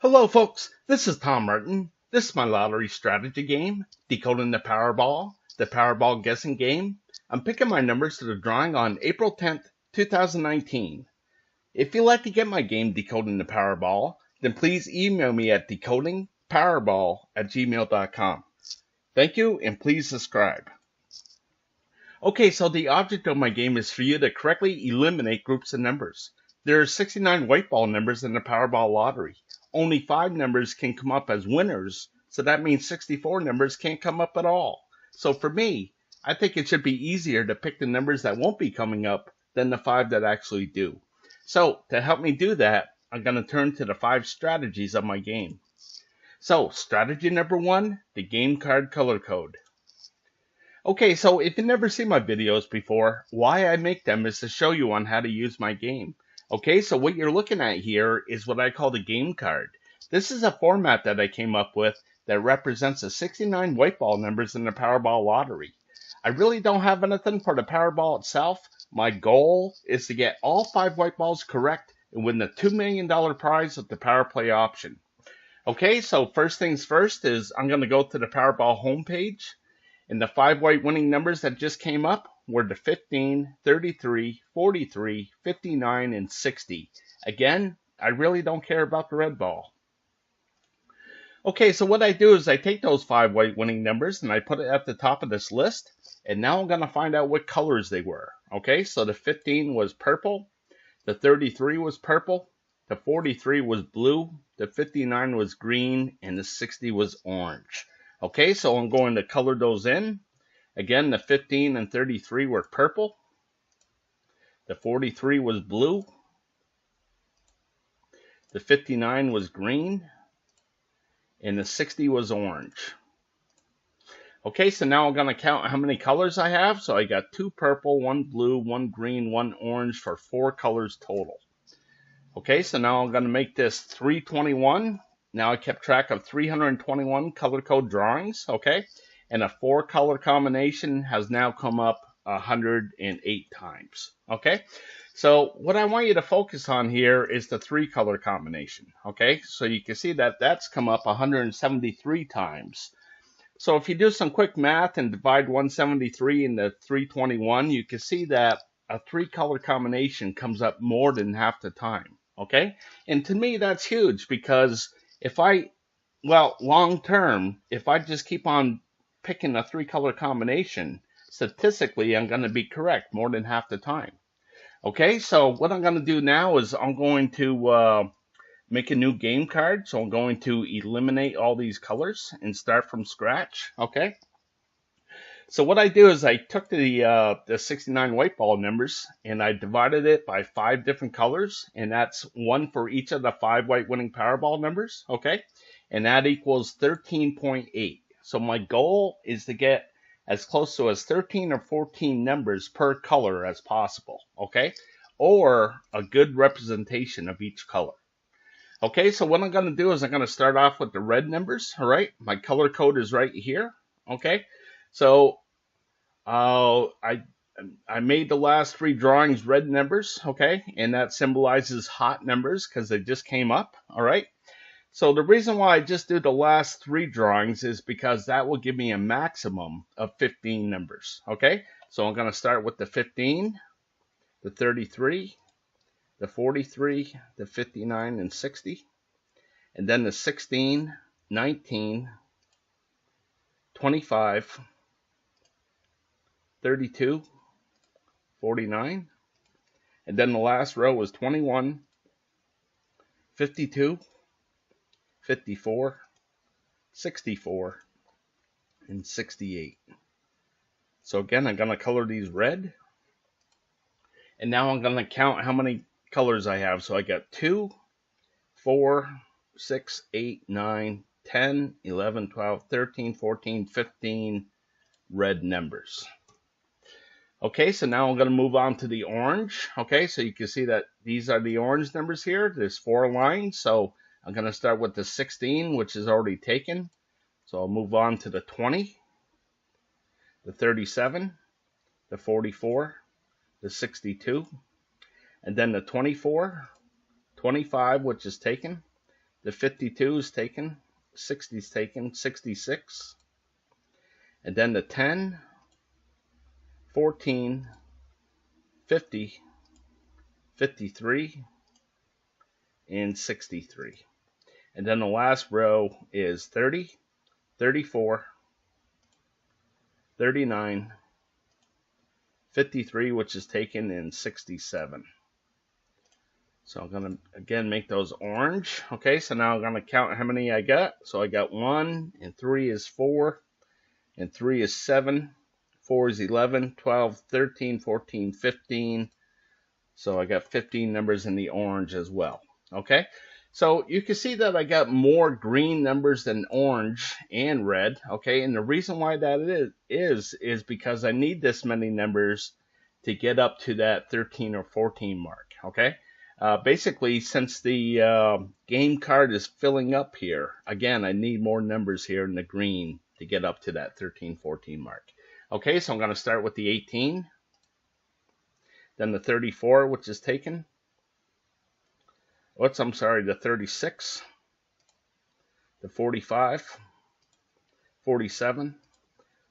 Hello folks, this is Tom Martin. This is my lottery strategy game, Decoding the Powerball guessing game. I'm picking my numbers to the drawing on April 10th, 2019. If you'd like to get my game Decoding the Powerball, then please email me at decodingpowerball@gmail.com. Thank you and please subscribe. Okay, so the object of my game is for you to correctly eliminate groups of numbers. There are 69 white ball numbers in the Powerball Lottery. Only 5 numbers can come up as winners, so that means 64 numbers can't come up at all. So for me, I think it should be easier to pick the numbers that won't be coming up than the 5 that actually do. So to help me do that, I'm going to turn to the 5 strategies of my game. So strategy number 1, the game card color code. Okay, so if you've never seen my videos before, why I make them is to show you on how to use my game. Okay, so what you're looking at here is what I call the game card. This is a format that I came up with that represents the 69 white ball numbers in the Powerball Lottery. I really don't have anything for the Powerball itself. My goal is to get all 5 white balls correct and win the $2 million prize with the Power Play option. Okay, so first things first is I'm going to go to the Powerball homepage. And the 5 white winning numbers that just came up were the 15, 33, 43, 59, and 60. Again, I really don't care about the red ball. Okay, so what I do is I take those 5 white winning numbers and I put it at the top of this list. And now I'm going to find out what colors they were. Okay, so the 15 was purple, the 33 was purple, the 43 was blue, the 59 was green, and the 60 was orange. Okay, so I'm going to color those in. Again, the 15 and 33 were purple. The 43 was blue. The 59 was green. And the 60 was orange. Okay, so now I'm going to count how many colors I have. So I got 2 purple, 1 blue, 1 green, 1 orange for 4 colors total. Okay, so now I'm going to make this 321. Now I kept track of 321 color code drawings, okay? And a 4 color combination has now come up 108 times, okay? So what I want you to focus on here is the 3 color combination, okay? So you can see that that's come up 173 times. So if you do some quick math and divide 173 into 321, you can see that a 3 color combination comes up more than half the time, okay? And to me, that's huge because long term, if I just keep on picking a 3 color combination, statistically, I'm going to be correct more than half the time. Okay, so what I'm going to do now is I'm going to make a new game card. So I'm going to eliminate all these colors and start from scratch. Okay. So what I do is I took the 69 white ball numbers and I divided it by 5 different colors, and that's 1 for each of the 5 white winning Powerball numbers, okay? And that equals 13.8. So my goal is to get as close to as 13 or 14 numbers per color as possible, okay? Or a good representation of each color. Okay, so what I'm going to do is I'm going to start off with the red numbers, all right? My color code is right here, okay? So I made the last 3 drawings red numbers, okay? And that symbolizes hot numbers because they just came up, all right? So the reason why I just do the last 3 drawings is because that will give me a maximum of 15 numbers, okay? So I'm going to start with the 15, the 33, the 43, the 59, and 60. And then the 16, 19, 25, 32, 49, and then the last row was 21, 52, 54, 64, and 68. So again, I'm going to color these red, and now I'm going to count how many colors I have. So I got 2, 4, 6, 8, 9, 10, 11, 12, 13, 14, 15 red numbers. Okay, so now I'm going to move on to the orange. Okay, so you can see that these are the orange numbers here. There's 4 lines, so I'm going to start with the 16, which is already taken. So I'll move on to the 20, the 37, the 44, the 62, and then the 24, 25, which is taken, The 52 is taken. 60 is taken. 66. And then the 10, 14, 50, 53, and 63. And then the last row is 30, 34, 39, 53, which is taken, and 67. So I'm going to, again, make those orange. Okay, so now I'm going to count how many I got. So I got 1, and 3 is 4, and 3 is 7, 4 is 11, 12, 13, 14, 15. So I got 15 numbers in the orange as well. Okay, so you can see that I got more green numbers than orange and red. Okay, and the reason why that is because I need this many numbers to get up to that 13 or 14 mark. Okay. Basically, since the game card is filling up here, again, I need more numbers here in the green to get up to that 13, 14 mark. Okay, so I'm going to start with the 18, then the 34, which is taken. I'm sorry, the 36, the 45, 47,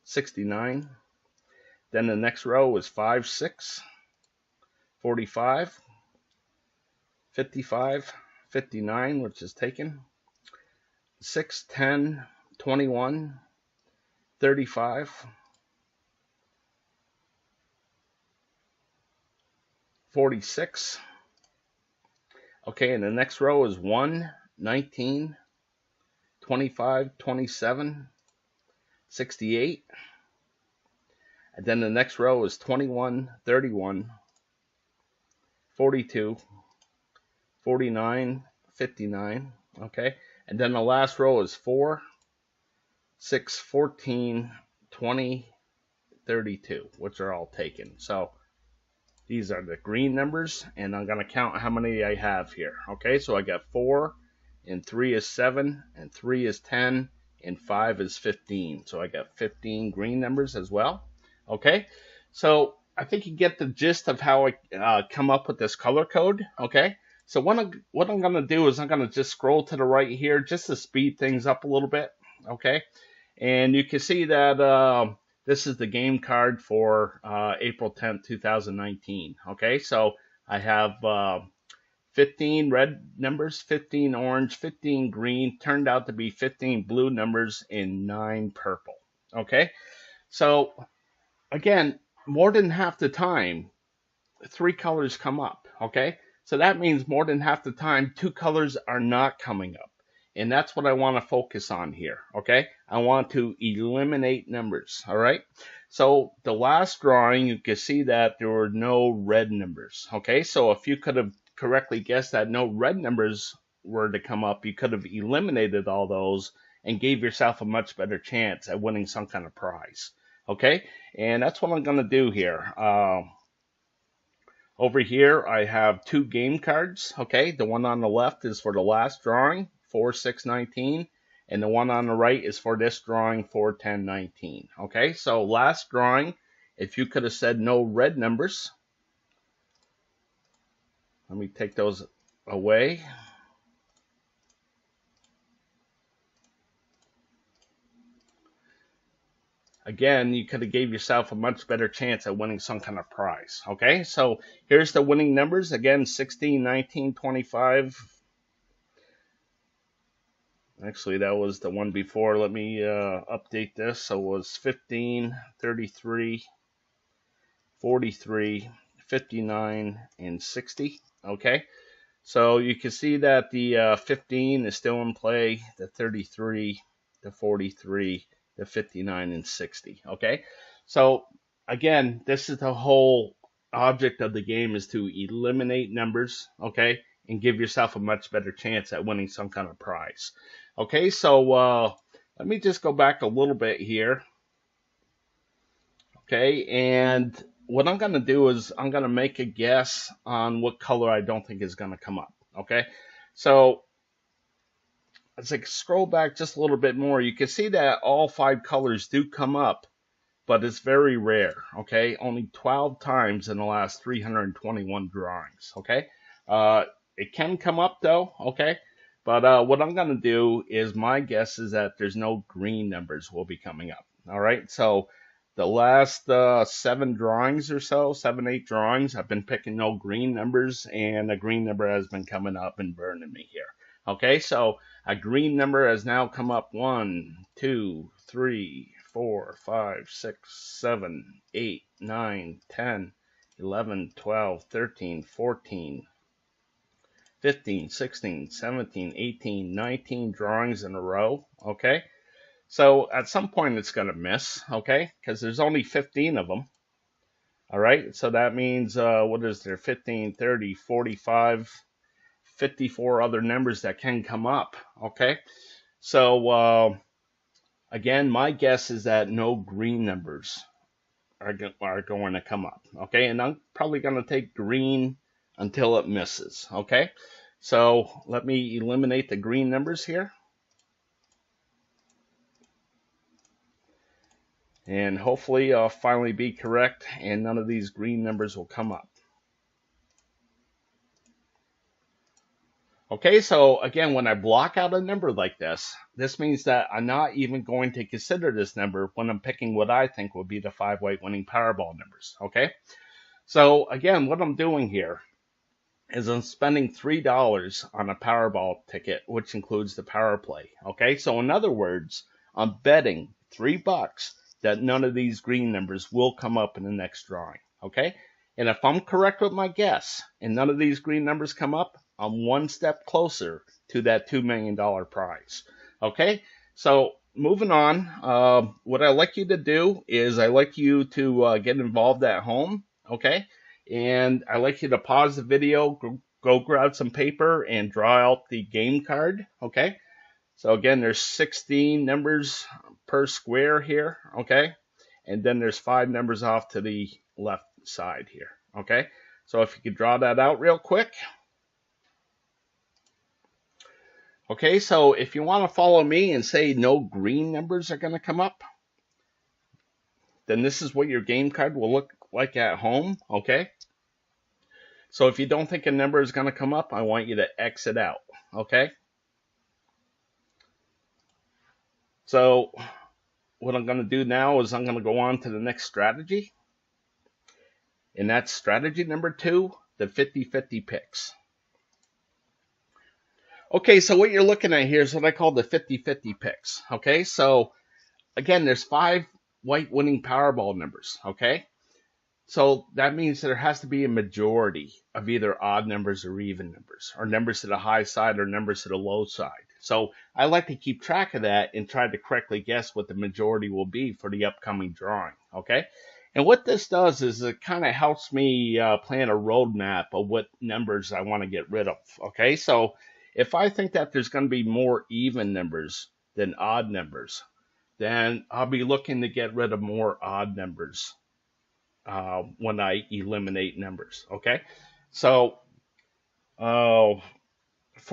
69. Then the next row is 5, 6, 45, 55, 59, which is taken, 6, 10, 21, 35, 46. Okay, and the next row is 1, 19, 25, 27, 68. And then the next row is 21, 31, 42, 49, 59, okay? And then the last row is 4, 6, 14, 20, 32, which are all taken. So these are the green numbers, and I'm going to count how many I have here, okay? So I got 4, and 3 is 7, and 3 is 10, and 5 is 15. So I got 15 green numbers as well, okay? So I think you get the gist of how I come up with this color code, okay? So what I'm going to do is I'm going to just scroll to the right here just to speed things up a little bit, okay? And you can see that this is the game card for April 10th, 2019, okay? So I have 15 red numbers, 15 orange, 15 green, turned out to be 15 blue numbers, and 9 purple, okay? So again, more than half the time, 3 colors come up, okay? So that means more than half the time, 2 colors are not coming up. And that's what I want to focus on here, okay? I want to eliminate numbers, all right? So the last drawing, you can see that there were no red numbers, okay? So if you could have correctly guessed that no red numbers were to come up, you could have eliminated all those and gave yourself a much better chance at winning some kind of prize, okay? And that's what I'm going to do here. Over here, I have 2 game cards, okay? The one on the left is for the last drawing, 4, 6, 19, and the one on the right is for this drawing, 4, 10, 19, okay? So last drawing, if you could have said no red numbers, let me take those away. Again, you could have gave yourself a much better chance at winning some kind of prize, okay? So here's the winning numbers. Again, 16, 19, 25. Actually, that was the one before. Let me update this. So it was 15, 33, 43, 59, and 60, okay? So you can see that the 15 is still in play, the 33, the 43, the 59, and 60, okay? So again, this is the whole object of the game, is to eliminate numbers, okay, and give yourself a much better chance at winning some kind of prize. Okay, so let me just go back a little bit here, okay, and what I'm going to do is I'm going to make a guess on what color I don't think is going to come up, okay? So as I scroll back just a little bit more, you can see that all 5 colors do come up, but it's very rare, okay? Only 12 times in the last 321 drawings, okay? It can come up though, okay? But what I'm going to do is, my guess is that there's no green numbers will be coming up. All right, so the last 7 drawings or so, 7, 8 drawings, I've been picking no green numbers, and a green number has been coming up and burning me here. Okay, so a green number has now come up 1, 2, 3, 4, 5, 6, 7, 8, 9, 10, 11, 12, 13, 14, 15, 16, 17, 18, 19 drawings in a row, okay? So at some point it's going to miss, okay? Because there's only 15 of them, all right? So that means, what is there, 15, 30, 45, 54 other numbers that can come up, okay? So, again, my guess is that no green numbers are going to come up, okay? And I'm probably going to take green until it misses, okay? So let me eliminate the green numbers here. And hopefully I'll finally be correct and none of these green numbers will come up. Okay, so again, when I block out a number like this means that I'm not even going to consider this number when I'm picking what I think will be the 5 white winning Powerball numbers, okay? So again, what I'm doing here is I'm spending $3 on a Powerball ticket, which includes the Power Play, okay? So in other words, I'm betting $3 that none of these green numbers will come up in the next drawing, okay? And if I'm correct with my guess and none of these green numbers come up, I'm one step closer to that $2 million prize, okay? So moving on, what I like you to do is I like you to get involved at home, okay? And I like you to pause the video, go grab some paper and draw out the game card, okay? So again, there's 16 numbers per square here, okay? And then there's 5 numbers off to the left side here, okay? So if you could draw that out real quick. Okay, so if you want to follow me and say no green numbers are going to come up, then this is what your game card will look like at home, okay? So if you don't think a number is going to come up, I want you to X it out, okay? So what I'm going to do now is I'm going to go on to the next strategy. And that's strategy number 2, the 50-50 picks. Okay, so what you're looking at here is what I call the 50-50 picks, okay? So again, there's 5 white winning Powerball numbers, okay? So that means there has to be a majority of either odd numbers or even numbers, or numbers to the high side or numbers to the low side. So I like to keep track of that and try to correctly guess what the majority will be for the upcoming drawing, okay? And what this does is it kind of helps me plan a roadmap of what numbers I want to get rid of, okay? So if I think that there's going to be more even numbers than odd numbers, then I'll be looking to get rid of more odd numbers when I eliminate numbers, okay? So for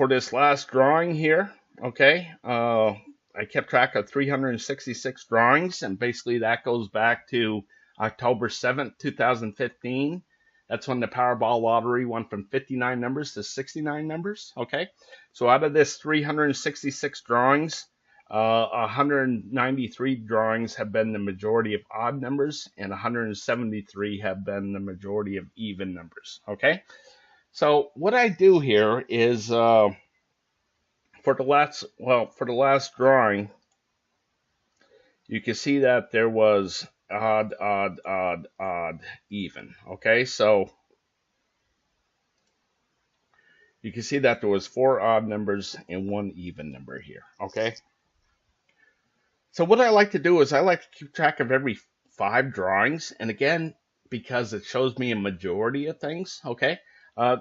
this last drawing here, okay, I kept track of 366 drawings, and basically that goes back to October 7th, 2015. That's when the Powerball Lottery went from 59 numbers to 69 numbers, okay? So out of this 366 drawings, 193 drawings have been the majority of odd numbers, and 173 have been the majority of even numbers, okay? So what I do here is, for the last drawing, you can see that there was odd, odd, odd, odd, even, okay? So you can see that there was 4 odd numbers and 1 even number here, okay? So what I like to do is I like to keep track of every 5 drawings, and again, because it shows me a majority of things, okay?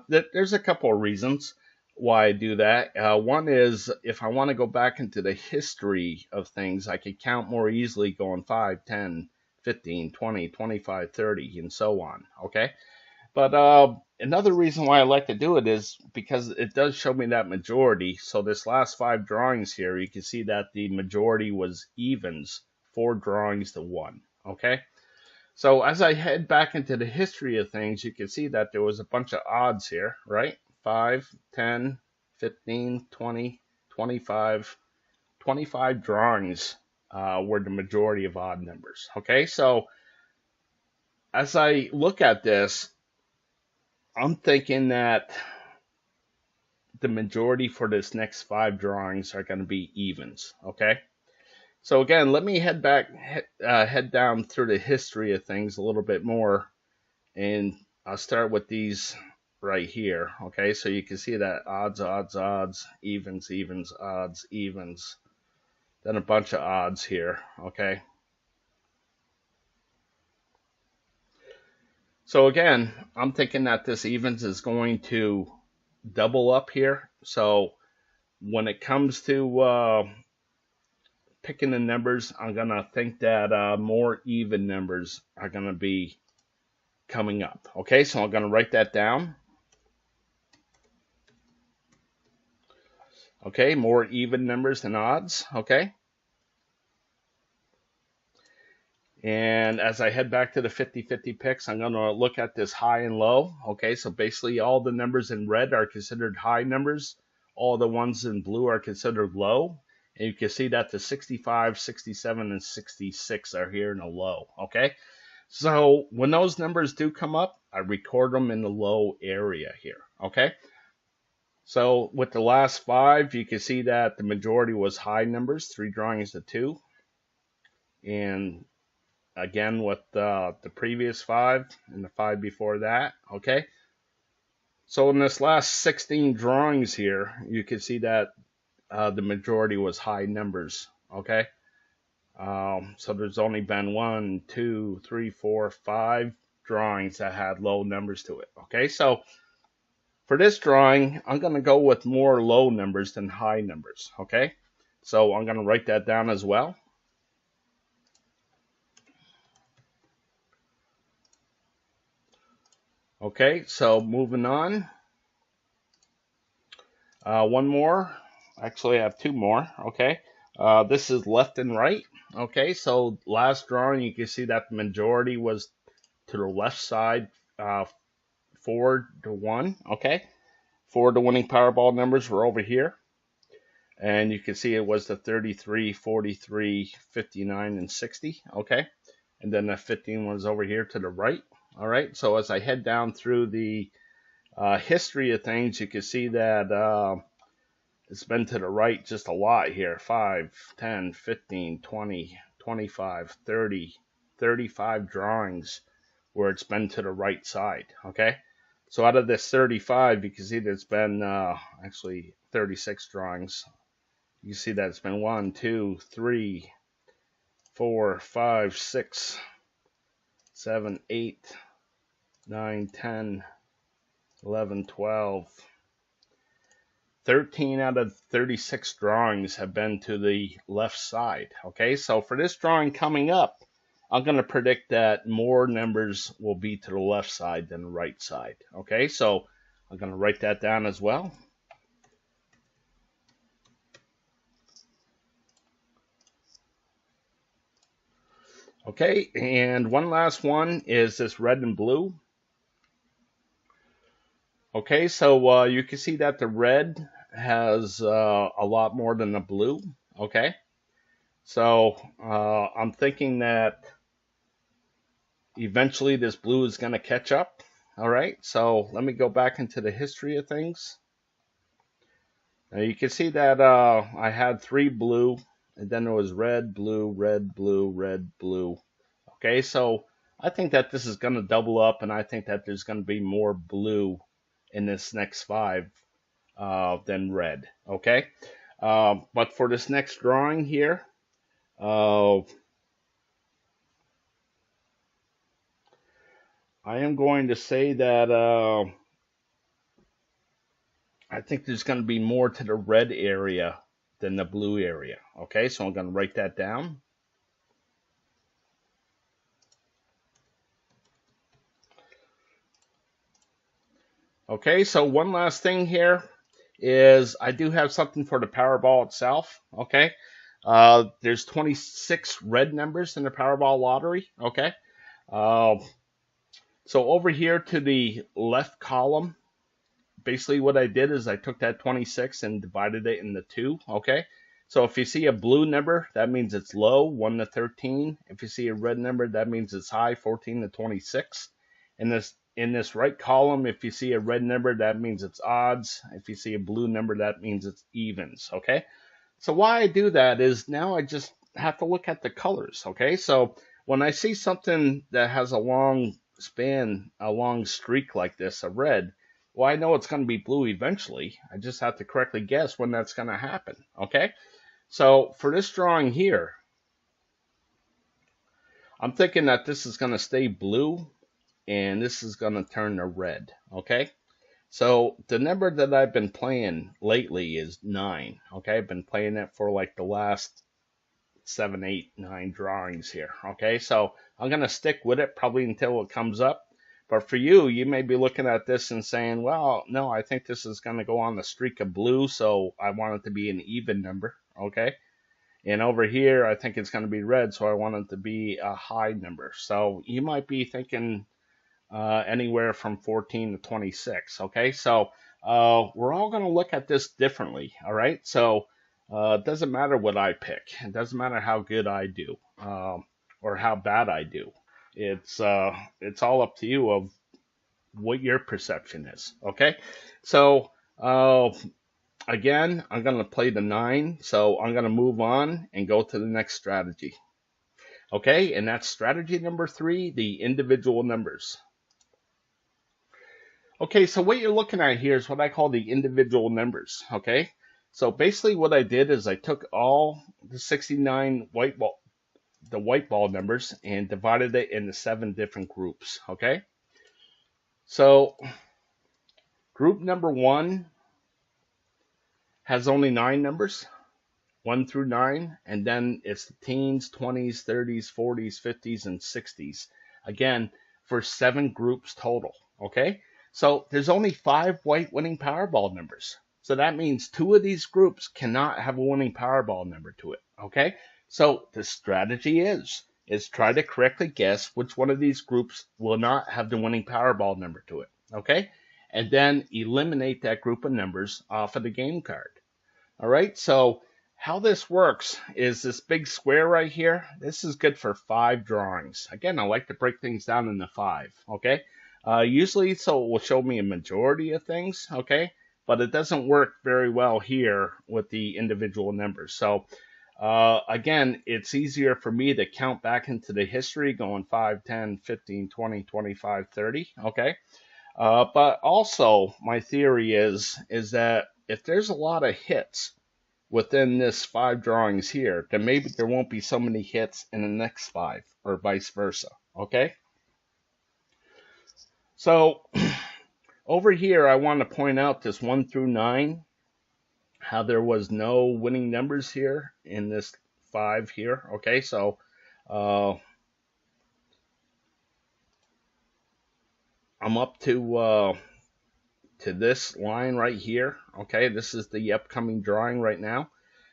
There's a couple of reasons why I do that. One is if I want to go back into the history of things, I could count more easily going 5, 10, 15, 20, 25, 30, and so on, okay? But another reason why I like to do it is because it does show me that majority. So this last 5 drawings here, you can see that the majority was evens, 4 drawings to 1, okay? So as I head back into the history of things, you can see that there was a bunch of odds here, right? 5, 10, 15, 20, 25 drawings were the majority of odd numbers. Okay, so as I look at this, I'm thinking that the majority for this next 5 drawings are going to be evens. Okay, so again, let me head down through the history of things a little bit more, and I'll start with these right here. Okay, so you can see that odds, evens, odds, evens, then a bunch of odds here. Okay, so again, I'm thinking that this evens is going to double up here. So when it comes to picking the numbers, I'm gonna think that more even numbers are gonna be coming up. Okay, so I'm gonna write that down. Okay, more even numbers than odds. Okay, and as I head back to the 50-50 picks, I'm gonna look at this high and low. Okay, so basically all the numbers in red are considered high numbers. All the ones in blue are considered low. And you can see that the 65, 67, and 66 are here in a low. Okay, so when those numbers do come up, I record them in the low area here. Okay, so with the last 5, you can see that the majority was high numbers, 3 drawings to 2. And again with the previous 5 and the 5 before that. Okay, so in this last 16 drawings here, you can see that the majority was high numbers. Okay, so there's only been 1, 2, 3, 4, 5 drawings that had low numbers to it. Okay, so for this drawing, I'm going to go with more low numbers than high numbers. Okay, so I'm going to write that down as well. Okay, so moving on. One more. Actually, I have 2 more. Okay, this is left and right. Okay, so last drawing, you can see that the majority was to the left side, 4 to 1. Okay, 4 of the winning Powerball numbers were over here. And you can see it was the 33, 43, 59, and 60. Okay, and then the 15 was over here to the right. All right, so as I head down through the history of things, you can see that it's been to the right just a lot here. 5, 10, 15, 20, 25, 30, 35 drawings where it's been to the right side. Okay, so out of this 35, you can see there's been actually 36 drawings. You can see that it's been 1, 2, 3, 4, 5, 6, 7, 8, 9, 10, 11, 12, 13 out of 36 drawings have been to the left side. Okay, so for this drawing coming up, I'm going to predict that more numbers will be to the left side than the right side. Okay, so I'm going to write that down as well. Okay, and one last one is this red and blue. Okay, so you can see that the red has a lot more than the blue. Okay, so I'm thinking that eventually this blue is going to catch up. All right, so let me go back into the history of things. Now you can see that I had 3 blue, and then there was red, blue, red, blue, red, blue. Okay, so I think that this is going to double up, and I think that there's going to be more blue in this next 5 than red. Okay, but for this next drawing here, I am going to say that I think there's going to be more to the red area than the blue area. Okay, so I'm going to write that down. Okay, so one last thing here is I do have something for the Powerball itself. Okay, there's 26 red numbers in the Powerball Lottery. Okay, so over here to the left column, basically what I did is I took that 26 and divided it into 2, okay? So if you see a blue number, that means it's low, 1 to 13. If you see a red number, that means it's high, 14 to 26. In this right column, if you see a red number, that means it's odds. If you see a blue number, that means it's evens, okay? So why I do that is now I just have to look at the colors, okay? So when I see something that has a long span, a long streak like this, a red, well, I know it's going to be blue eventually. I just have to correctly guess when that's going to happen, okay? So for this drawing here, I'm thinking that this is going to stay blue and this is going to turn to red, okay? So the number that I've been playing lately is 9, okay? I've been playing it for like the last 7, 8, 9 drawings here, okay? So I'm going to stick with it probably until it comes up. But for you, you may be looking at this and saying, well, no, I think this is going to go on the streak of blue, so I want it to be an even number, okay? And over here, I think it's going to be red, so I want it to be a high number. So you might be thinking anywhere from 14 to 26, okay? So we're all going to look at this differently, all right? So it doesn't matter what I pick. It doesn't matter how good I do or how bad I do. It's all up to you of what your perception is, okay? So again, I'm going to play the 9, so I'm going to move on and go to the next strategy. Okay, and that's strategy number 3, the individual numbers. Okay, so what you're looking at here is what I call the individual numbers, okay? So basically what I did is I took all the 69 white ball numbers and divided it into 7 different groups, okay? So group number 1 has only 9 numbers, 1 through 9, and then it's the teens, 20s, 30s, 40s, 50s, and 60s. Again, for 7 groups total, okay? So there's only 5 white winning Powerball numbers. So that means 2 of these groups cannot have a winning Powerball number to it, okay? So the strategy is try to correctly guess which one of these groups will not have the winning Powerball number to it, okay? And then eliminate that group of numbers off of the game card. All right, so how this works is this big square right here. This is good for 5 drawings. Again, I like to break things down into 5, okay? Usually, so it will show me a majority of things, okay? But it doesn't work very well here with the individual numbers. So again, it's easier for me to count back into the history going 5, 10, 15, 20, 25, 30, okay? But also, my theory is that if there's a lot of hits within this 5 drawings here, then maybe there won't be so many hits in the next 5, or vice versa, okay? So over here, I want to point out this 1 through 9, how there was no winning numbers here in this 5 here, okay? So I'm up to this line right here, okay? This is the upcoming drawing right now.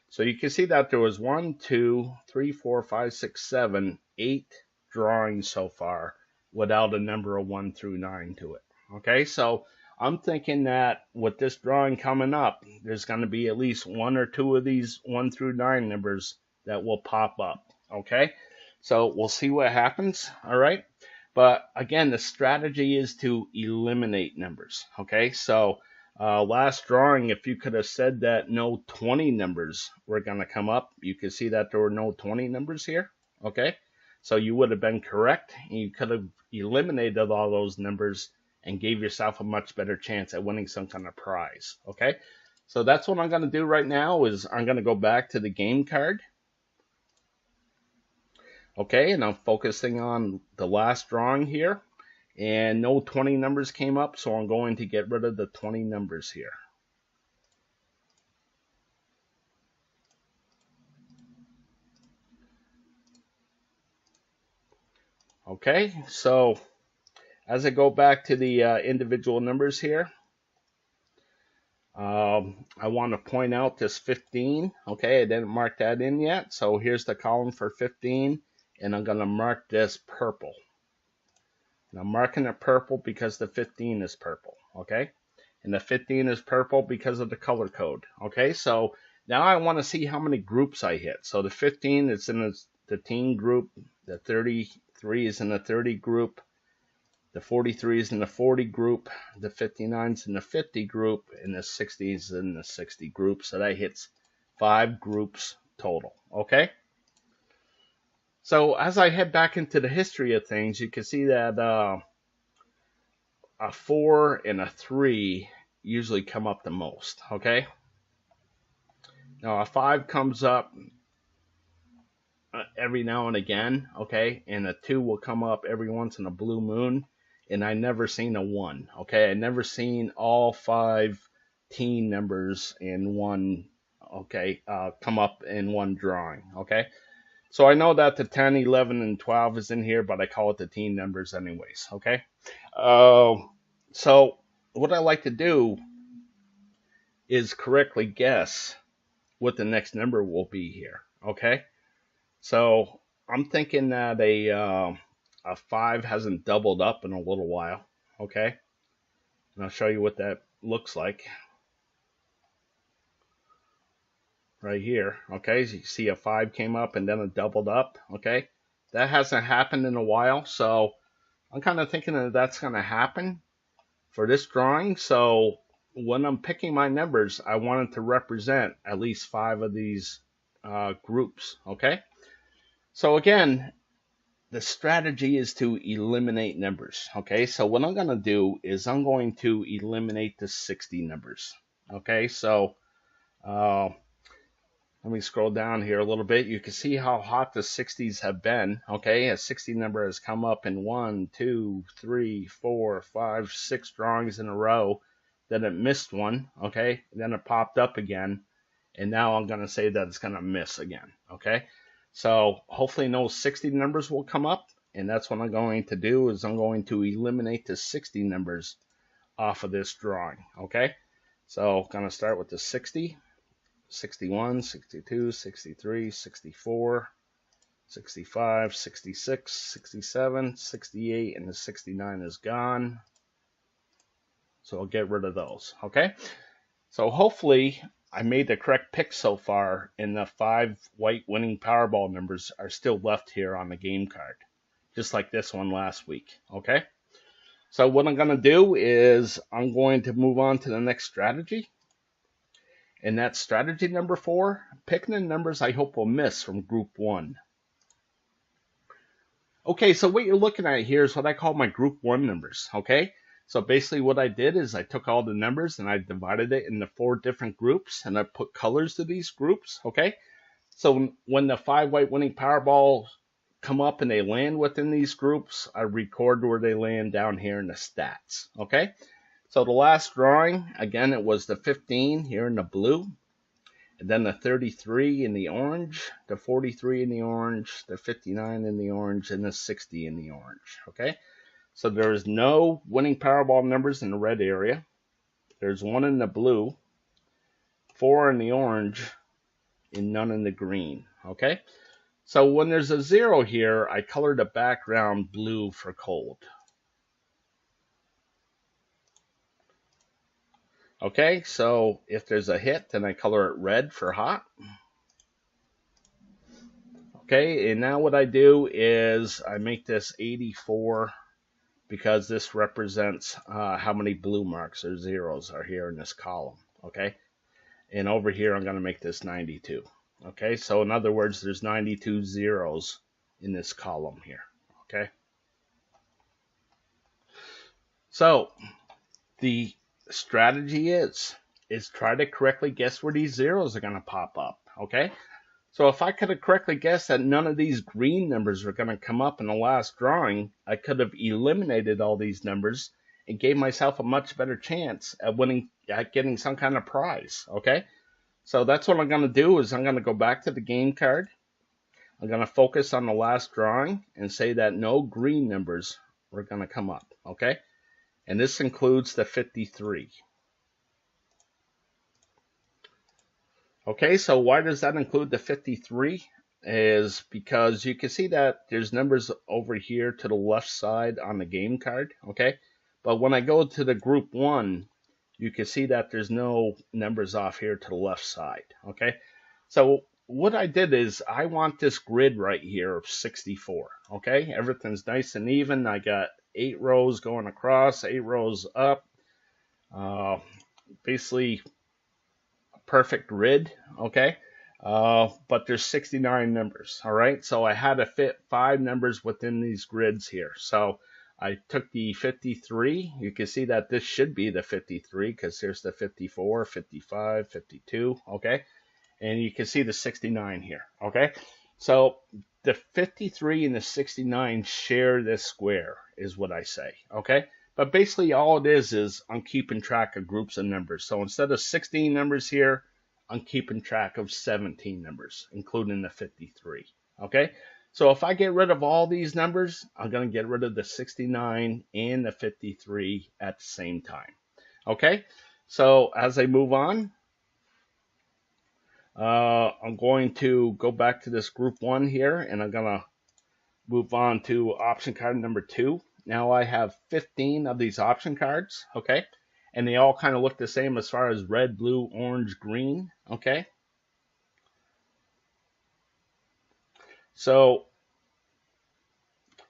So you can see that there was 1, 2, 3, 4, 5, 6, 7, 8 drawings so far without a number of 1 through 9 to it, okay? So I'm thinking that with this drawing coming up, there's going to be at least 1 or 2 of these 1 through 9 numbers that will pop up, okay? So we'll see what happens, all right? But again, the strategy is to eliminate numbers, okay? So last drawing, if you could have said that no 20 numbers were going to come up, you could see that there were no 20 numbers here, okay? So you would have been correct, and you could have eliminated all those numbers and gave yourself a much better chance at winning some kind of prize, okay? So that's what I'm going to do right now is I'm going to go back to the game card. Okay, and I'm focusing on the last drawing here. And no 20 numbers came up, so I'm going to get rid of the 20 numbers here. Okay, so as I go back to the individual numbers here, I want to point out this 15. Okay, I didn't mark that in yet, so here's the column for 15, and I'm going to mark this purple. And I'm marking it purple because the 15 is purple, okay? and the 15 is purple because of the color code. Okay, so now I want to see how many groups I hit. So the 15 is in the teen group, the 33 is in the 30 group, the 43 is in the 40 group, the 59 is in the 50 group, and the 60 is in the 60 group. So that hits 5 groups total. Okay? So as I head back into the history of things, you can see that a 4 and a 3 usually come up the most. Okay? Now a 5 comes up every now and again. Okay? And a 2 will come up every once in a blue moon. And I never seen a 1. Okay, I never seen all 5 teen numbers in one. Okay, come up in one drawing. Okay, so I know that the 10, 11, and 12 is in here, but I call it the teen numbers anyways. Okay, so what I like to do is correctly guess what the next number will be here. Okay, so I'm thinking that a 5 hasn't doubled up in a little while. Okay, and I'll show you what that looks like right here. Okay, so you see a 5 came up and then it doubled up. Okay, that hasn't happened in a while, so I'm kind of thinking that that's going to happen for this drawing. So when I'm picking my numbers, I want it to represent at least 5 of these groups. Okay, so again, the strategy is to eliminate numbers. Okay, so what I'm going to do is I'm going to eliminate the 60 numbers. Okay, so let me scroll down here a little bit. You can see how hot the 60s have been. Okay, a 60 number has come up in 1, 2, 3, 4, 5, 6 drawings in a row. Then it missed one. Okay, then it popped up again. And now I'm going to say that it's going to miss again. Okay. So hopefully no 60 numbers will come up, and that's what I'm going to do is I'm going to eliminate the 60 numbers off of this drawing. Okay, so I'm going to start with the 60, 61, 62, 63, 64, 65, 66, 67, 68, and the 69 is gone. So I'll get rid of those. Okay, so hopefully I made the correct pick so far, and the 5 white winning Powerball numbers are still left here on the game card, just like this one last week. Okay, so what I'm going to do is I'm going to move on to the next strategy, and that's strategy number 4, picking the numbers I hope will miss from group 1. Okay, so what you're looking at here is what I call my group 1 numbers. Okay, so basically what I did is I took all the numbers and I divided it into 4 different groups, and I put colors to these groups. Okay, so when the 5 white winning Powerballs come up and they land within these groups, I record where they land down here in the stats. Okay, so the last drawing, again, it was the 15 here in the blue, and then the 33 in the orange, the 43 in the orange, the 59 in the orange, and the 60 in the orange. Okay, so there is no winning Powerball numbers in the red area. There's 1 in the blue, 4 in the orange, and none in the green. Okay, so when there's a 0 here, I color the background blue for cold. Okay, so if there's a hit, then I color it red for hot. Okay, and now what I do is I make this 84, because this represents how many blue marks or zeros are here in this column. Okay, and over here I'm going to make this 92. Okay, so in other words, there's 92 zeros in this column here. Okay, so the strategy is try to correctly guess where these zeros are going to pop up. Okay, so if I could have correctly guessed that none of these green numbers were going to come up in the last drawing, I could have eliminated all these numbers and gave myself a much better chance at winning, at getting some kind of prize. Okay, so that's what I'm going to do is I'm going to go back to the game card. I'm going to focus on the last drawing and say that no green numbers were going to come up. Okay, and this includes the 53. Okay, so why does that include the 53? Is because you can see that there's numbers over here to the left side on the game card. Okay, but when I go to the group 1, you can see that there's no numbers off here to the left side. Okay, so what I did is I want this grid right here of 64. Okay, everything's nice and even. I got 8 rows going across, 8 rows up. Basically a perfect grid. Okay, but there's 69 numbers. All right, so I had to fit 5 numbers within these grids here. So I took the 53. You can see that this should be the 53 because there's the 54, 55, 52. Okay, and you can see the 69 here. Okay, so the 53 and the 69 share this square is what I say. Okay, but basically all it is I'm keeping track of groups of numbers. So instead of 16 numbers here, I'm keeping track of 17 numbers, including the 53. Okay, so if I get rid of all these numbers, I'm going to get rid of the 69 and the 53 at the same time. Okay, so as I move on, I'm going to go back to this group 1 here, and I'm going to move on to option card number 2. Now I have 15 of these option cards, okay? And they all kind of look the same as far as red, blue, orange, green, okay? So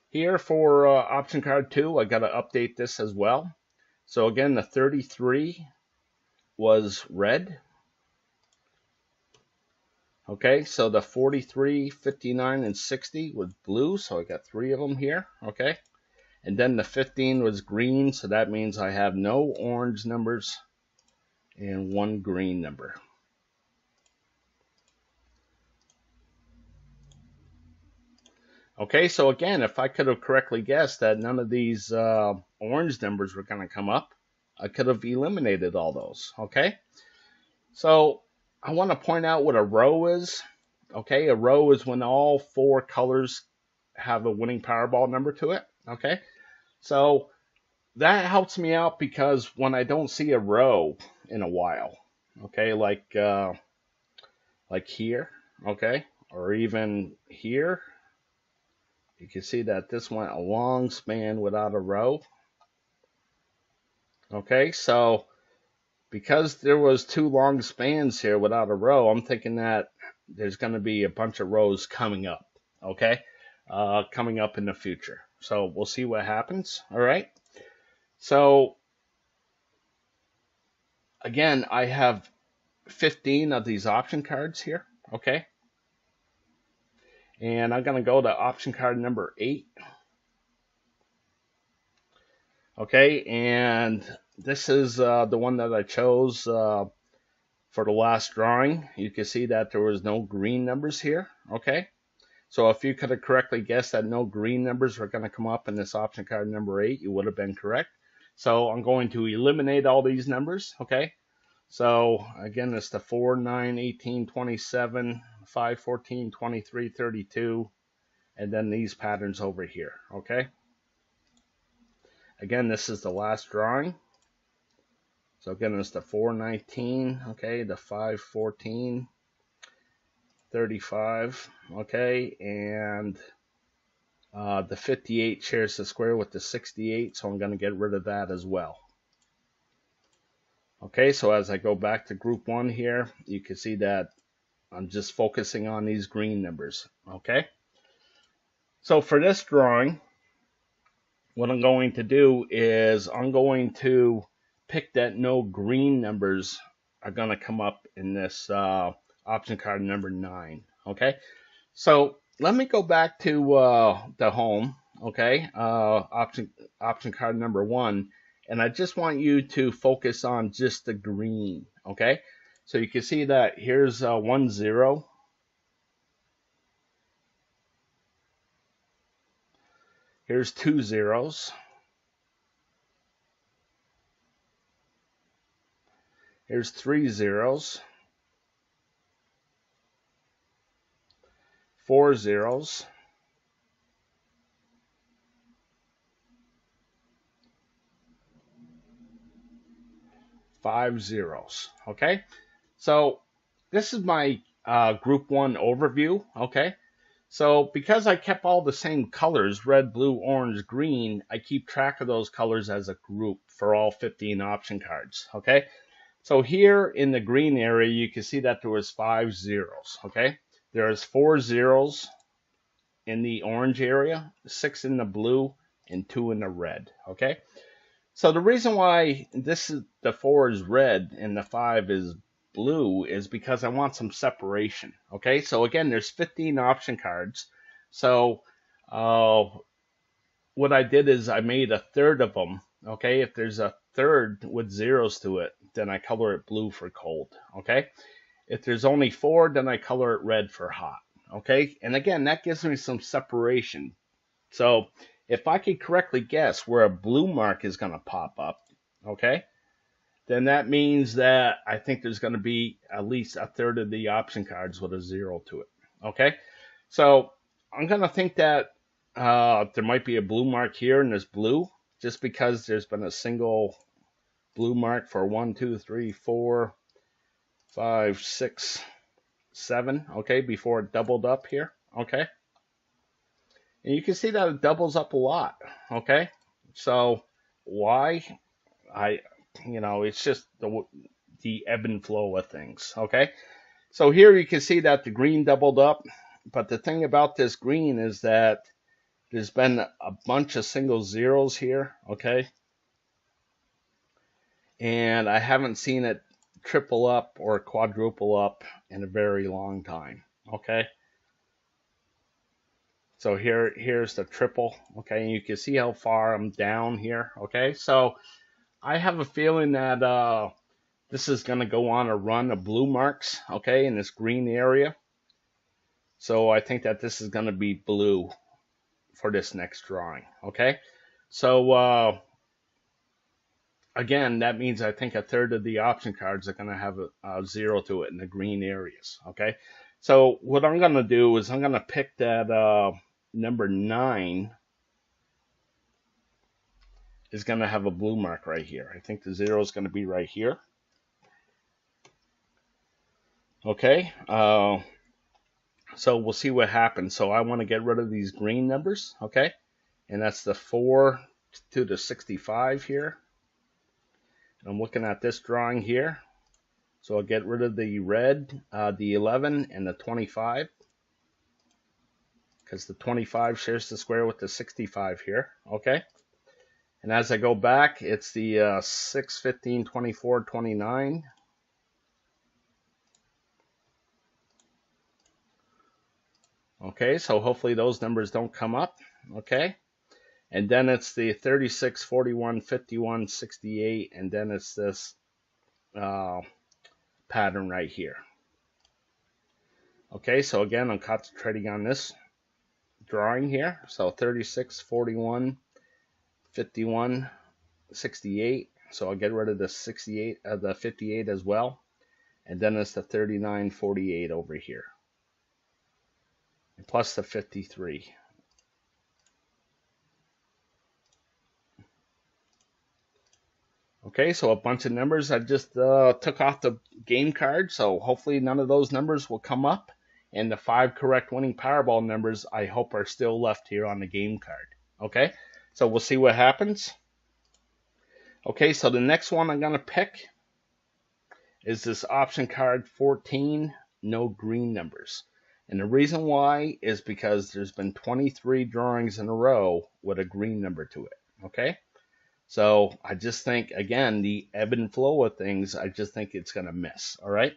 here for option card 2, I got to update this as well. So again, the 33 was red. Okay, so the 43, 59, and 60 was blue, so I got 3 of them here, okay? And then the 15 was green, so that means I have no orange numbers and 1 green number. Okay, so again, if I could have correctly guessed that none of these orange numbers were going to come up, I could have eliminated all those, okay? So I want to point out what a row is. Okay, a row is when all 4 colors have a winning Powerball number to it. Okay, so that helps me out because when I don't see a row in a while, okay, like here, okay, or even here, you can see that this went a long span without a row. Okay, so because there was 2 long spans here without a row, I'm thinking that there's going to be a bunch of rows coming up, okay? Coming up in the future. So we'll see what happens, all right? So, again, I have 15 of these option cards here, okay? And I'm going to go to option card number 8. Okay, and this is the one that I chose for the last drawing. You can see that there was no green numbers here, okay? So if you could have correctly guessed that no green numbers were going to come up in this option card number 8, you would have been correct. So I'm going to eliminate all these numbers, okay? So again, it's the 4, 9, 18, 27, 5, 14, 23, 32, and then these patterns over here, okay? Again, this is the last drawing. So again, it's the 419, okay, the 514, 35, okay, and the 58 shares the square with the 68, so I'm going to get rid of that as well. Okay, so as I go back to group 1 here, you can see that I'm just focusing on these green numbers, okay? So for this drawing, what I'm going to do is I'm going to pick that no green numbers are going to come up in this option card number 9, okay? So let me go back to the home, okay, option card number 1, and I just want you to focus on just the green, okay? So you can see that here's 1 0. Here's 2 zeros. Here's 3 zeros. 4 zeros. 5 zeros. Okay, so this is my group 1 overview. Okay, So because I kept all the same colors, red, blue, orange, green, I keep track of those colors as a group for all 15 option cards, okay? So here in the green area, you can see that there was 5 zeros, okay? There's 4 zeros in the orange area, 6 in the blue, and 2 in the red, okay? So the reason why the 4 is red and the 5 is blue is because I want some separation. Okay, so again, there's 15 option cards. So what I did is I made a third of them. Okay, if there's a third with zeros to it, then I color it blue for cold. Okay, if there's only 4, then I color it red for hot. Okay, and again, that gives me some separation. So if I can correctly guess where a blue mark is going to pop up, okay, then that means that I think there's going to be at least a third of the option cards with a 0 to it. Okay, so I'm going to think that there might be a blue mark here in this blue, just because there's been a single blue mark for 1, 2, 3, 4, 5, 6, 7, okay, before it doubled up here, okay. And you can see that it doubles up a lot, okay? So why? It's just the ebb and flow of things, okay? So here you can see that the green doubled up, but the thing about this green is that there's been a bunch of single zeros here, okay? And I haven't seen it triple up or quadruple up in a very long time, okay? So here's the triple, okay, and you can see how far I'm down here, okay? So I have a feeling that this is going to go on a run of blue marks, okay, in this green area. So I think that this is going to be blue for this next drawing, okay? So again, that means I think a third of the option cards are going to have a 0 to it in the green areas, okay? So what I'm going to do is I'm going to pick that number 9 is going to have a blue mark right here. I think the 0 is going to be right here. Okay, so we'll see what happens. So I want to get rid of these green numbers, okay? And that's the 4 to the 65 here. And I'm looking at this drawing here. So I'll get rid of the red, the 11, and the 25. Because the 25 shares the square with the 65 here, okay? And as I go back, it's the 6, 15, 24, 29. Okay, so hopefully those numbers don't come up, okay? And then it's the 36, 41, 51, 68, and then it's this pattern right here. Okay, so again, I'm concentrating on this drawing here. So 36, 41, 51, 68. So I'll get rid of the 68, the 58 as well. And then it's the 39, 48 over here. And plus the 53. Okay, so a bunch of numbers I just took off the game card, so hopefully none of those numbers will come up. And the 5 correct winning Powerball numbers I hope are still left here on the game card. Okay, so we'll see what happens. Okay, so the next one I'm going to pick is this option card 14, no green numbers. And the reason why is because there's been 23 drawings in a row with a green number to it. Okay, so I just think, again, the ebb and flow of things, I just think it's going to miss. All right,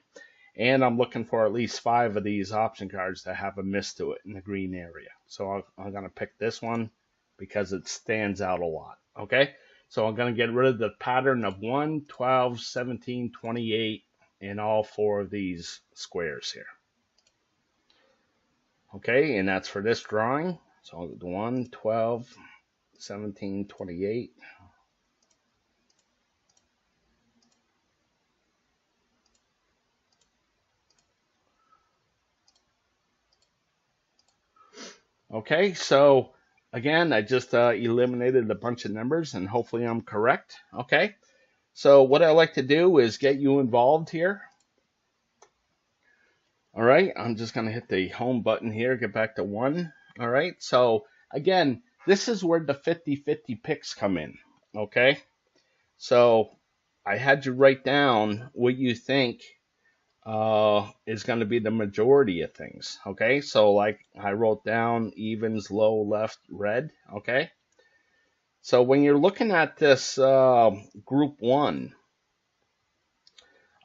and I'm looking for at least 5 of these option cards to have a miss to it in the green area. So I'm going to pick this one because it stands out a lot. Okay, so I'm going to get rid of the pattern of 1, 12, 17, 28, and all 4 of these squares here. Okay, and that's for this drawing. So 1, 12, 17, 28. Okay, so again, I just eliminated a bunch of numbers, and hopefully I'm correct. Okay, so what I like to do is get you involved here. All right, I'm just going to hit the home button here, get back to 1. All right, so again, this is where the 50-50 picks come in. Okay, so I had you write down what you think is going to be the majority of things. Okay, so like I wrote down evens, low, left, red. Okay, so when you're looking at this group 1,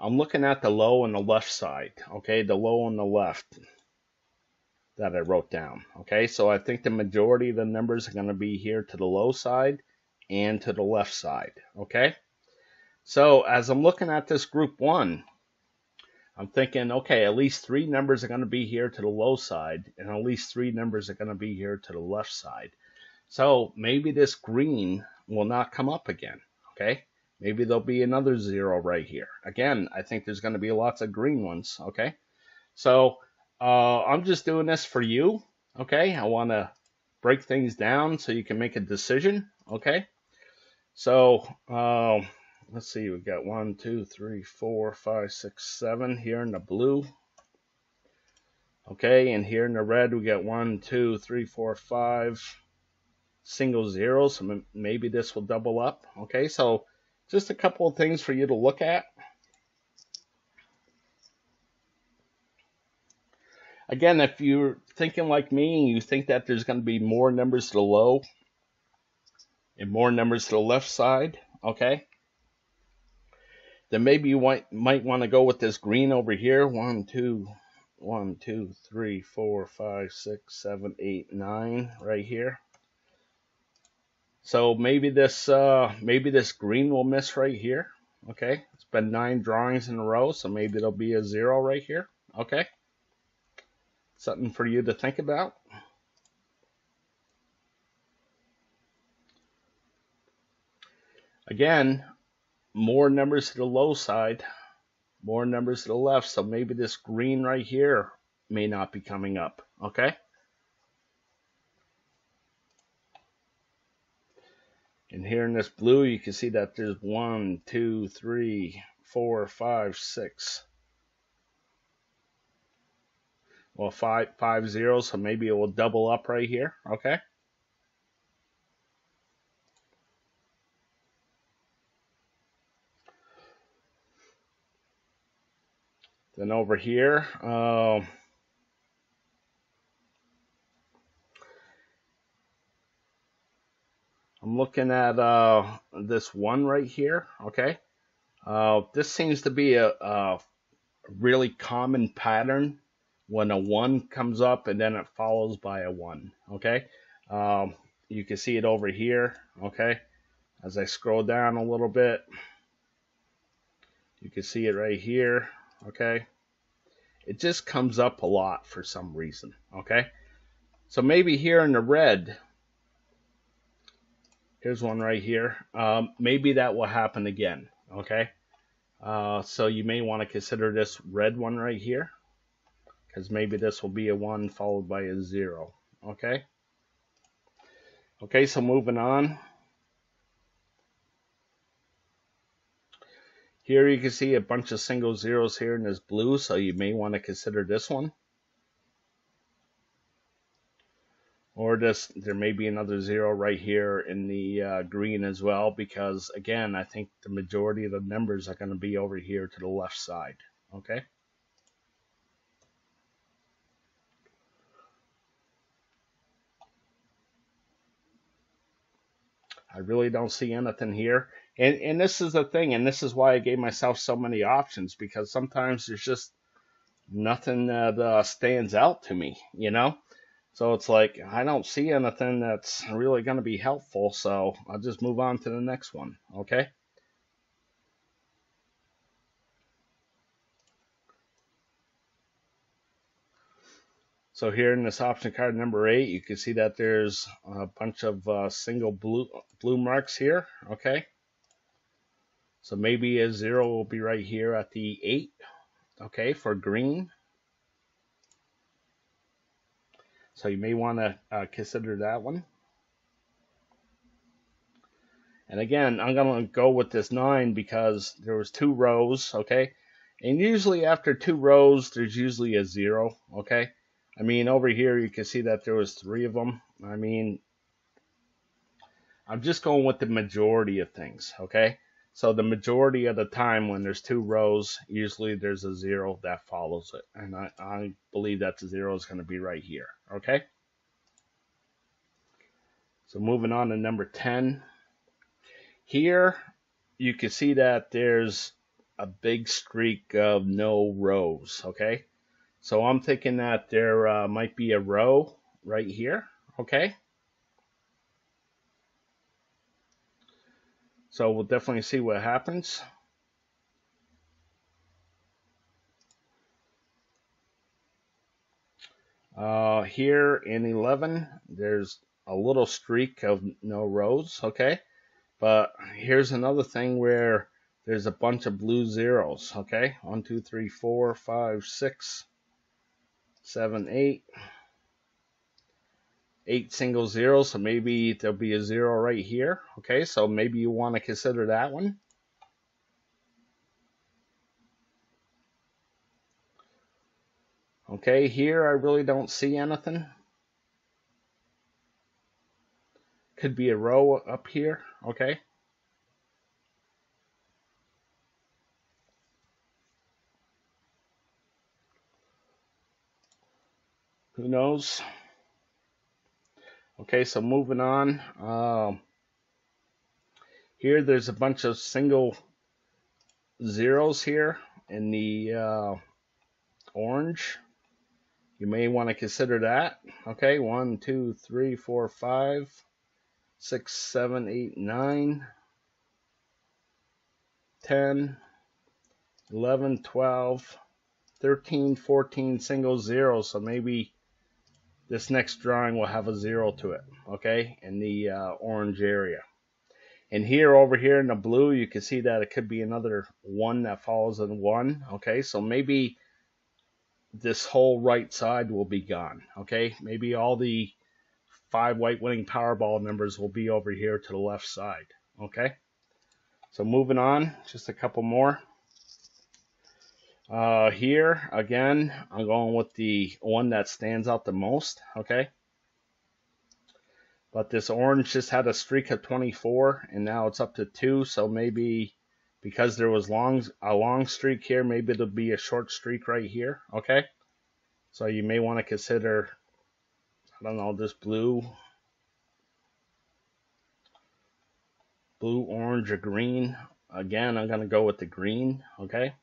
I'm looking at the low on the left side. Okay, the low on the left that I wrote down. Okay, so I think the majority of the numbers are going to be here to the low side and to the left side. Okay, so as I'm looking at this group 1, I'm thinking, okay, at least 3 numbers are going to be here to the low side, and at least 3 numbers are going to be here to the left side. So maybe this green will not come up again. Okay, maybe there'll be another 0 right here. Again, I think there's going to be lots of green ones. Okay, so I'm just doing this for you. Okay, I want to break things down so you can make a decision. Okay, so let's see, we got 1, 2, 3, 4, 5, 6, 7 here in the blue. Okay, and here in the red we got 1, 2, 3, 4, 5 single zeros. So maybe this will double up. Okay, so just a couple of things for you to look at. Again, if you're thinking like me and you think that there's going to be more numbers to the low and more numbers to the left side, okay, then maybe you might want to go with this green over here. 1, 2, 1, 2, 3, 4, 5, 6, 7, 8, 9 right here. So maybe this green will miss right here. Okay, it's been 9 drawings in a row, so maybe there'll be a 0 right here. Okay, something for you to think about. Again, more numbers to the low side, more numbers to the left, so maybe this green right here may not be coming up. Okay, and here in this blue you can see that there's 1, 2, 3, 4, 5, 6. Well, five zeros, so maybe it will double up right here. Okay, then over here, I'm looking at this 1 right here. Okay, this seems to be a really common pattern when a 1 comes up and then it follows by a 1. Okay, you can see it over here. Okay, as I scroll down a little bit, you can see it right here. Okay, it just comes up a lot for some reason. Okay, so maybe here in the red, here's one right here, maybe that will happen again. Okay, so you may want to consider this red one right here, because maybe this will be a 1 followed by a 0. Okay, so moving on. Here you can see a bunch of single zeros here in this blue, so you may want to consider this one. Or there may be another 0 right here in the green as well, because again, I think the majority of the numbers are going to be over here to the left side. Okay. I really don't see anything here. And this is the thing, and this is why I gave myself so many options, because sometimes there's just nothing that stands out to me, you know? So it's like, I don't see anything that's really going to be helpful, so I'll just move on to the next one, okay? So here in this option card number 8, you can see that there's a bunch of single blue marks here, okay? So maybe a 0 will be right here at the 8, okay, for green. So you may want to consider that one. And again, I'm going to go with this 9 because there was 2 rows, okay? And usually after 2 rows, there's usually a 0, okay? I mean, over here you can see that there was 3 of them. I mean, I'm just going with the majority of things, okay? So the majority of the time when there's 2 rows, usually there's a 0 that follows it. And I believe that the 0 is going to be right here, okay? So moving on to number 10. Here, you can see that there's a big streak of no rows, okay? So I'm thinking that there might be a row right here, okay? So we'll definitely see what happens. Here in 11, there's a little streak of no rows, okay? But here's another thing where there's a bunch of blue zeros, okay? 1, 2, 3, 4, 5, 6, 7, 8. 8 single zeros, so maybe there'll be a 0 right here, okay? So maybe you want to consider that one. Okay, here I really don't see anything. Could be a row up here, okay? Who knows? Okay, so moving on. Here there's a bunch of single zeros here in the orange. You may want to consider that. Okay, 1, 2, 3, 4, 5, 6, 7, 8, 9, 10, 11, 12, 13, 14 single zeros. So maybe this next drawing will have a 0 to it, okay, in the orange area. And here, over here in the blue, you can see that it could be another 1 that follows in 1, okay? So maybe this whole right side will be gone, okay? Maybe all the 5 white winning Powerball numbers will be over here to the left side, okay? So moving on, just a couple more. Here, again, I'm going with the one that stands out the most, okay? But this orange just had a streak of 24, and now it's up to 2, so maybe because there was a long streak here, maybe there'll be a short streak right here, okay? So you may want to consider, I don't know, this blue, orange, or green. Again, I'm going to go with the green, okay?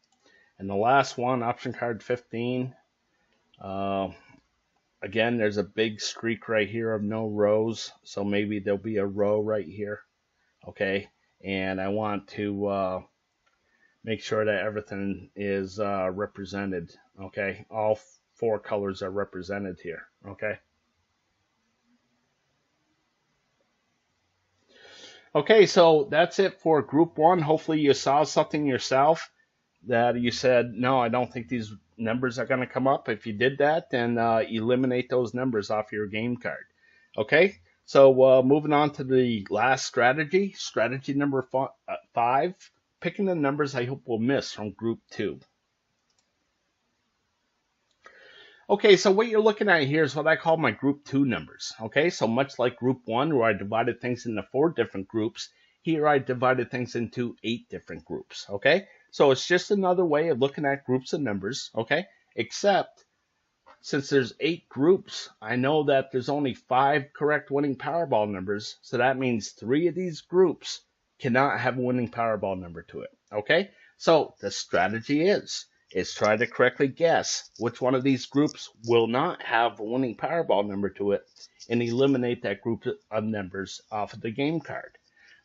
And the last one, option card 15. Again, there's a big streak right here of no rows, so maybe there'll be a row right here, okay? And I want to make sure that everything is represented, okay? All 4 colors are represented here, okay? Okay, so that's it for group 1. Hopefully you saw something yourself that you said, no, I don't think these numbers are going to come up. If you did that, then eliminate those numbers off your game card. Okay, so moving on to the last strategy, strategy number 5, picking the numbers I hope we'll miss from group 2. Okay, so what you're looking at here is what I call my group 2 numbers. Okay, so much like group 1, where I divided things into 4 different groups, here I divided things into 8 different groups. Okay, so it's just another way of looking at groups of numbers. Okay, except since there's 8 groups, I know that there's only 5 correct winning Powerball numbers, so that means 3 of these groups cannot have a winning Powerball number to it. Okay, so the strategy is try to correctly guess which one of these groups will not have a winning Powerball number to it and eliminate that group of numbers off of the game card.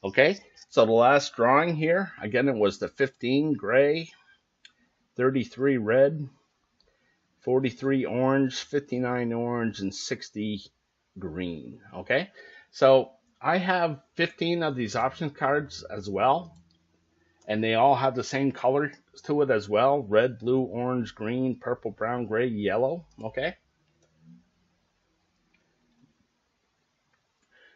Okay, so the last drawing here, again, it was the 15 gray, 33 red, 43 orange, 59 orange, and 60 green. Okay, so I have 15 of these option cards as well, and they all have the same color to it as well: red, blue, orange, green, purple, brown, gray, yellow. Okay,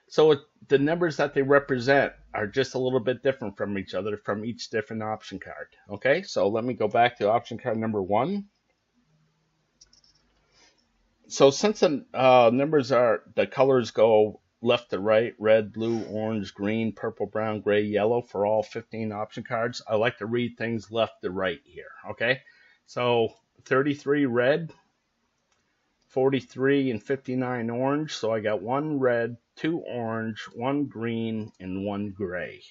So the numbers that they represent are just a little bit different from each other from each different option card. Okay, so let me go back to option card number 1. So since the numbers are, the colors go left to right, red, blue, orange, green, purple, brown, gray, yellow for all 15 option cards, I like to read things left to right here. Okay, so 33 red, 43 and 59 orange, so I got 1 red, 2 orange, 1 green, and 1 gray.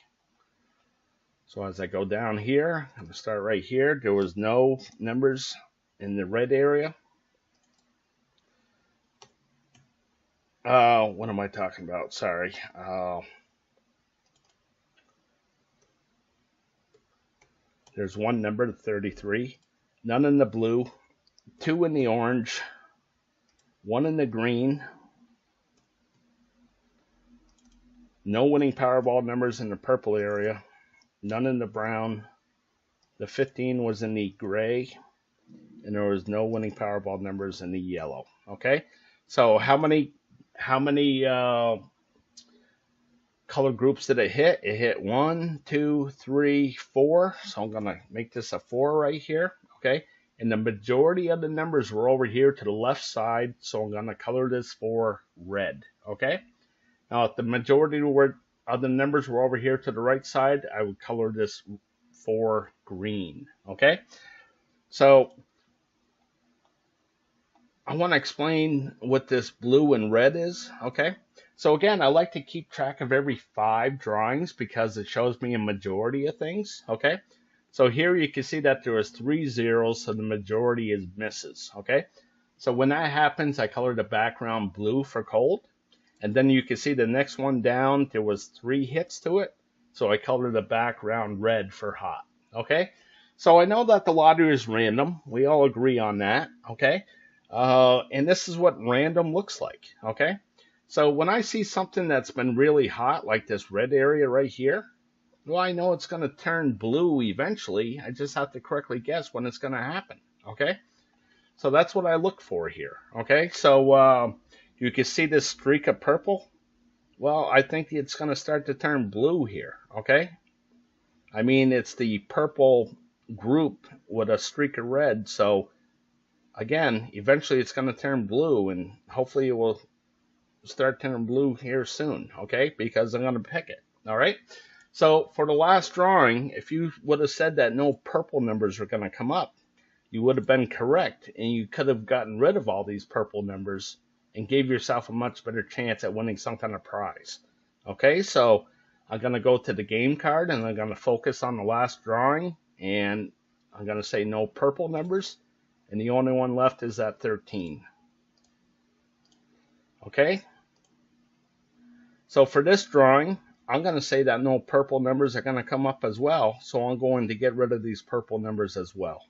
So as I go down here, I'm going to start right here. There was no numbers in the red area. What am I talking about? Sorry. There's 1 number, 33. None in the blue, 2 in the orange, 1 in the green. No winning Powerball numbers in the purple area. None in the brown. The 15 was in the gray. And there was no winning Powerball numbers in the yellow. Okay? So how many color groups did it hit? It hit 1, 2, 3, 4. So I'm going to make this a 4 right here. Okay? And the majority of the numbers were over here to the left side. So I'm going to color this for red. Okay? Now, if the majority of the numbers were over here to the right side, I would color this for green. Okay? So I want to explain what this blue and red is. Okay? So again, I like to keep track of every 5 drawings because it shows me a majority of things. Okay? So here you can see that there was 3 zeros, so the majority is misses. Okay? So when that happens, I color the background blue for cold. And then you can see the next one down, there was 3 hits to it. So I colored the background red for hot. Okay? So I know that the lottery is random. We all agree on that. Okay? And this is what random looks like. Okay? So when I see something that's been really hot, like this red area right here, well, I know it's going to turn blue eventually. I just have to correctly guess when it's going to happen. Okay? So that's what I look for here. Okay? So, you can see this streak of purple. Well, I think it's going to start to turn blue here, okay? I mean, it's the purple group with a streak of red. So, again, eventually it's going to turn blue, and hopefully it will start turning blue here soon, okay? Because I'm going to pick it, all right? So, for the last drawing, if you would have said that no purple numbers were going to come up, you would have been correct, and you could have gotten rid of all these purple numbers and gave yourself a much better chance at winning some kind of prize. Okay, so I'm going to go to the game card and I'm going to focus on the last drawing, and I'm going to say no purple numbers, and the only one left is that 13. Okay, so for this drawing, I'm going to say that no purple numbers are going to come up as well, so I'm going to get rid of these purple numbers as well.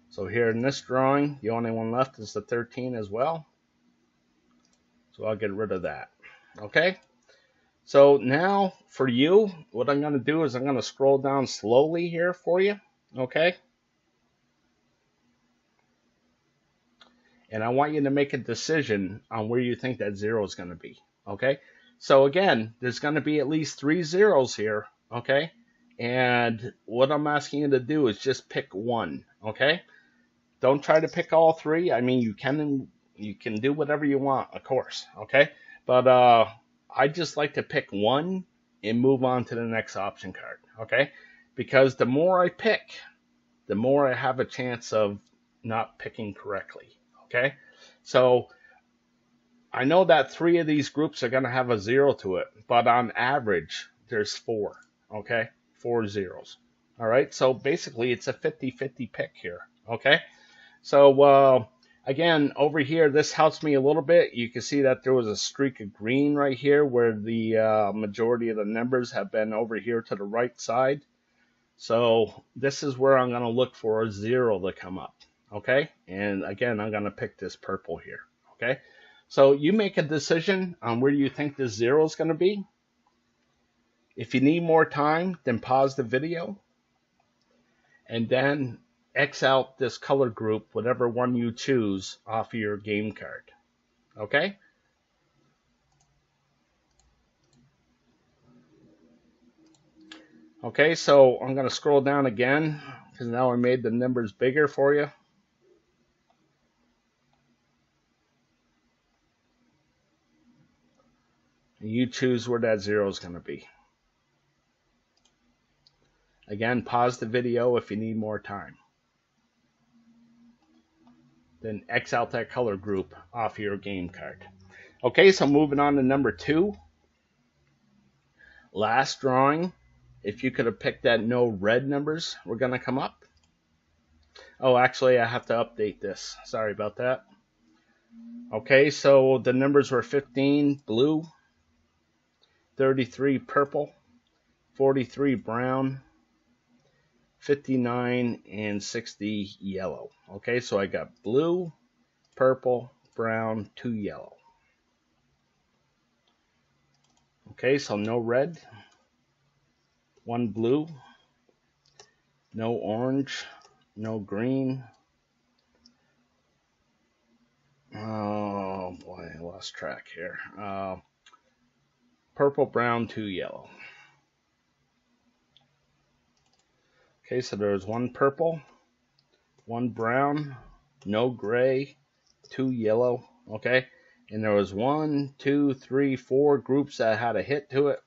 So here in this drawing, the only one left is the 13 as well. So I'll get rid of that. Okay? So now for you, what I'm going to do is I'm going to scroll down slowly here for you. Okay? And I want you to make a decision on where you think that 0 is going to be. Okay? So again, there's going to be at least 3 zeros here. Okay? And what I'm asking you to do is just pick one. Okay? Don't try to pick all 3. I mean, you can do whatever you want, of course, okay? But I just like to pick one and move on to the next option card, okay? Because the more I pick, the more I have a chance of not picking correctly, okay? So I know that 3 of these groups are going to have a 0 to it, but on average, there's 4, okay? 4 zeros, all right? So basically, it's a 50-50 pick here, okay? So, again, over here, this helps me a little bit. You can see that there was a streak of green right here where the majority of the numbers have been over here to the right side. So this is where I'm going to look for a 0 to come up, okay? And again, I'm going to pick this purple here, okay? So you make a decision on where you think this 0 is going to be. If you need more time, then pause the video and then X out this color group, whatever one you choose, off of your game card. Okay? Okay, so I'm going to scroll down again because now I made the numbers bigger for you. And you choose where that 0 is going to be. Again, pause the video if you need more time. Then X out that color group off your game card. Okay, so moving on to number 2. Last drawing. If you could have picked that, no red numbers were going to come up. Oh, actually, I have to update this. Sorry about that. Okay, so the numbers were 15 blue, 33 purple, 43 brown, 59 and 60 yellow. Okay, so I got blue, purple, brown, 2 yellow. Okay, so no red, 1 blue, no orange, no green. Oh boy, I lost track here. Purple, brown, 2 yellow. Okay, so there was 1 purple, 1 brown, no gray, 2 yellow. Okay, and there was 1, 2, 3, 4 groups that had a hit to it.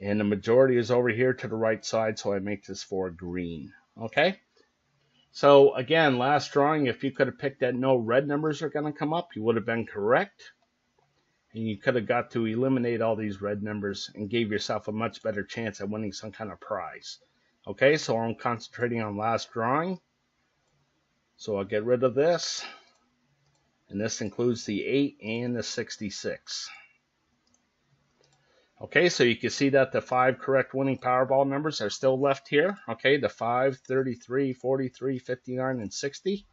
And the majority is over here to the right side, so I make this 4 green. Okay? So again, last drawing, if you could have picked that no red numbers are going to come up, you would have been correct. And you could have got to eliminate all these red numbers and gave yourself a much better chance at winning some kind of prize. Okay, so I'm concentrating on last drawing. So I'll get rid of this. And this includes the 8 and the 66. Okay, so you can see that the 5 correct winning Powerball numbers are still left here. Okay, the 5, 33, 43, 59, and 60.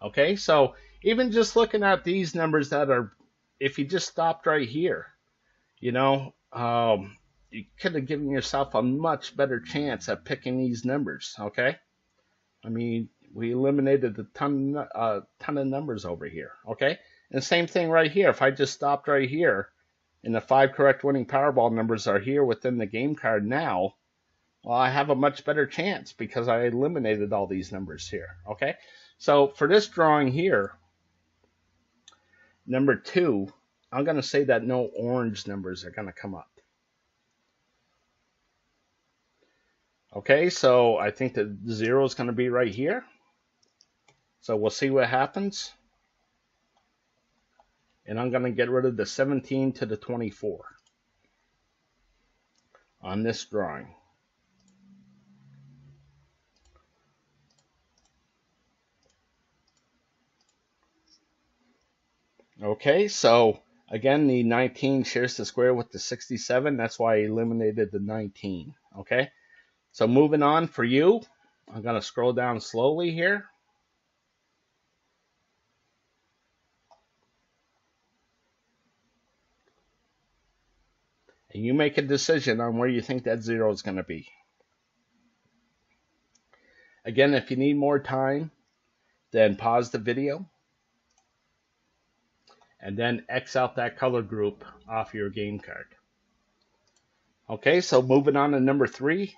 Okay, so even just looking at these numbers that are, if you just stopped right here, you know, you could have given yourself a much better chance at picking these numbers. Okay, I mean, we eliminated a ton of numbers over here. Okay, and same thing right here. If I just stopped right here, and the 5 correct winning Powerball numbers are here within the game card now, well, I have a much better chance because I eliminated all these numbers here. Okay, so for this drawing here, number 2, I'm going to say that no orange numbers are going to come up. Okay, so I think the 0 is going to be right here. So we'll see what happens. And I'm going to get rid of the 17 to the 24 on this drawing. Okay, so again, the 19 shares the square with the 67. That's why I eliminated the 19. Okay, so moving on for you, I'm going to scroll down slowly here. And you make a decision on where you think that 0 is going to be. Again, if you need more time, then pause the video. And then X out that color group off your game card. Okay, so moving on to number 3.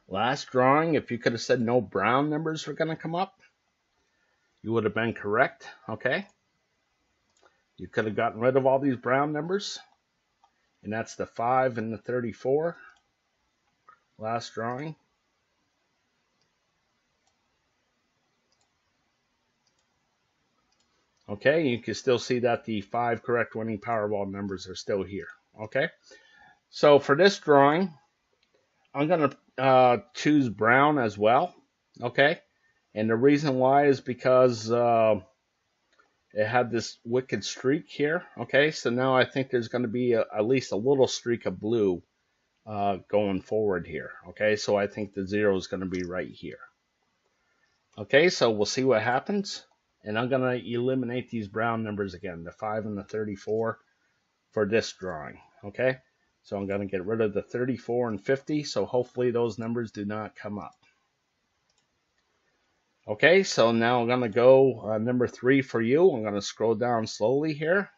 Last drawing, if you could have said no brown numbers were going to come up, you would have been correct. Okay. You could have gotten rid of all these brown numbers. And that's the 5 and the 34. Last drawing. Okay, you can still see that the 5 correct winning Powerball numbers are still here. Okay. So for this drawing, I'm going to choose brown as well. Okay. And the reason why is because it had this wicked streak here. Okay, so now I think there's going to be at least a little streak of blue going forward here. Okay, so I think the 0 is going to be right here. Okay, so we'll see what happens. And I'm going to eliminate these brown numbers again, the 5 and the 34 for this drawing. Okay, so I'm going to get rid of the 34 and 50, so hopefully those numbers do not come up. Okay, so now I'm going to go number 3 for you. I'm going to scroll down slowly here.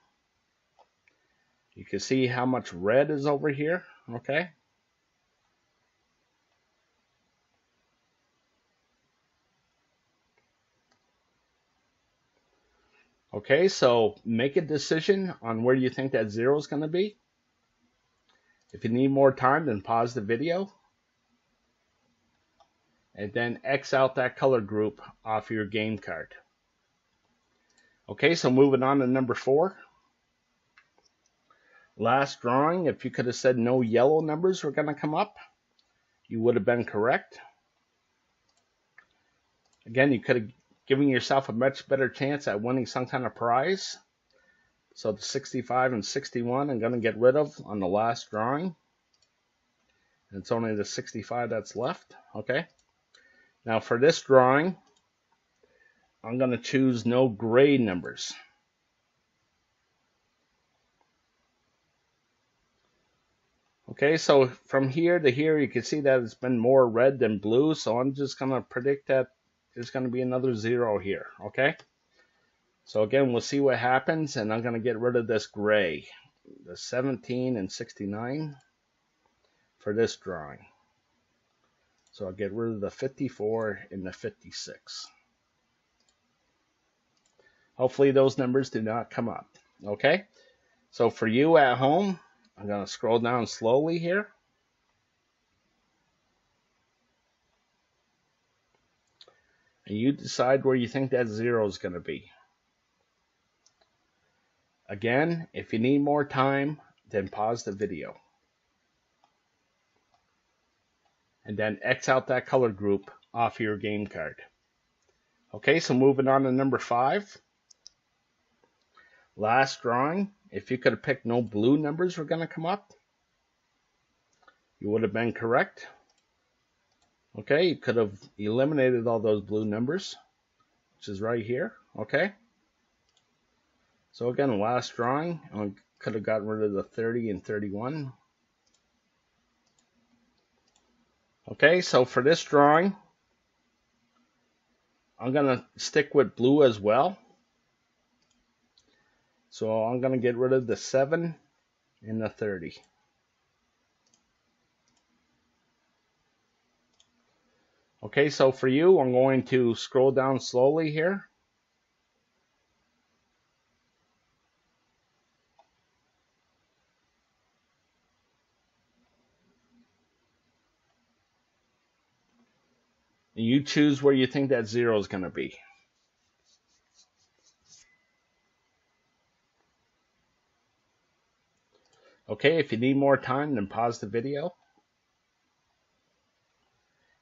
You can see how much red is over here. Okay, Okay, so make a decision on where you think that 0 is going to be. If you need more time, then pause the video. And then X out that color group off your game card. Okay, so moving on to number 4. Last drawing, if you could have said no yellow numbers were going to come up, you would have been correct. Again, you could have given yourself a much better chance at winning some kind of prize. So the 65 and 61 I'm going to get rid of on the last drawing. And it's only the 65 that's left. Okay. Now for this drawing, I'm going to choose no gray numbers. Okay, so from here to here, you can see that it's been more red than blue. So I'm just going to predict that there's going to be another 0 here. Okay. So again, we'll see what happens. And I'm going to get rid of this gray, the 17 and 69 for this drawing. So I'll get rid of the 54 and the 56. Hopefully those numbers do not come up. Okay. So for you at home, I'm going to scroll down slowly here. And you decide where you think that 0 is going to be. Again, if you need more time, then pause the video. And then X out that color group off your game card. Okay, so moving on to number 5. Last drawing, if you could have picked no blue numbers were going to come up, you would have been correct. Okay, you could have eliminated all those blue numbers, which is right here. Okay. So again, last drawing, I could have gotten rid of the 30 and 31. Okay, so for this drawing, I'm going to stick with blue as well. So I'm going to get rid of the 7 and the 30. Okay, so for you, I'm going to scroll down slowly here. And you choose where you think that 0 is going to be. Okay, if you need more time, then pause the video.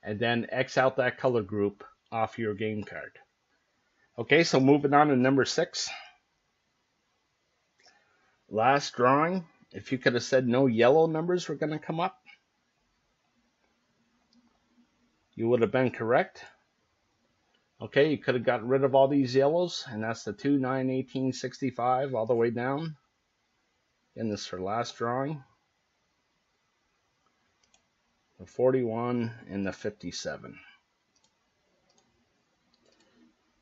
And then X out that color group off your game card. Okay, so moving on to number 6. Last drawing, if you could have said no yellow numbers were going to come up, you would have been correct. Okay, you could have gotten rid of all these yellows, and that's the 2, 9, 18, 65 all the way down. And this for last drawing. The 41 and the 57.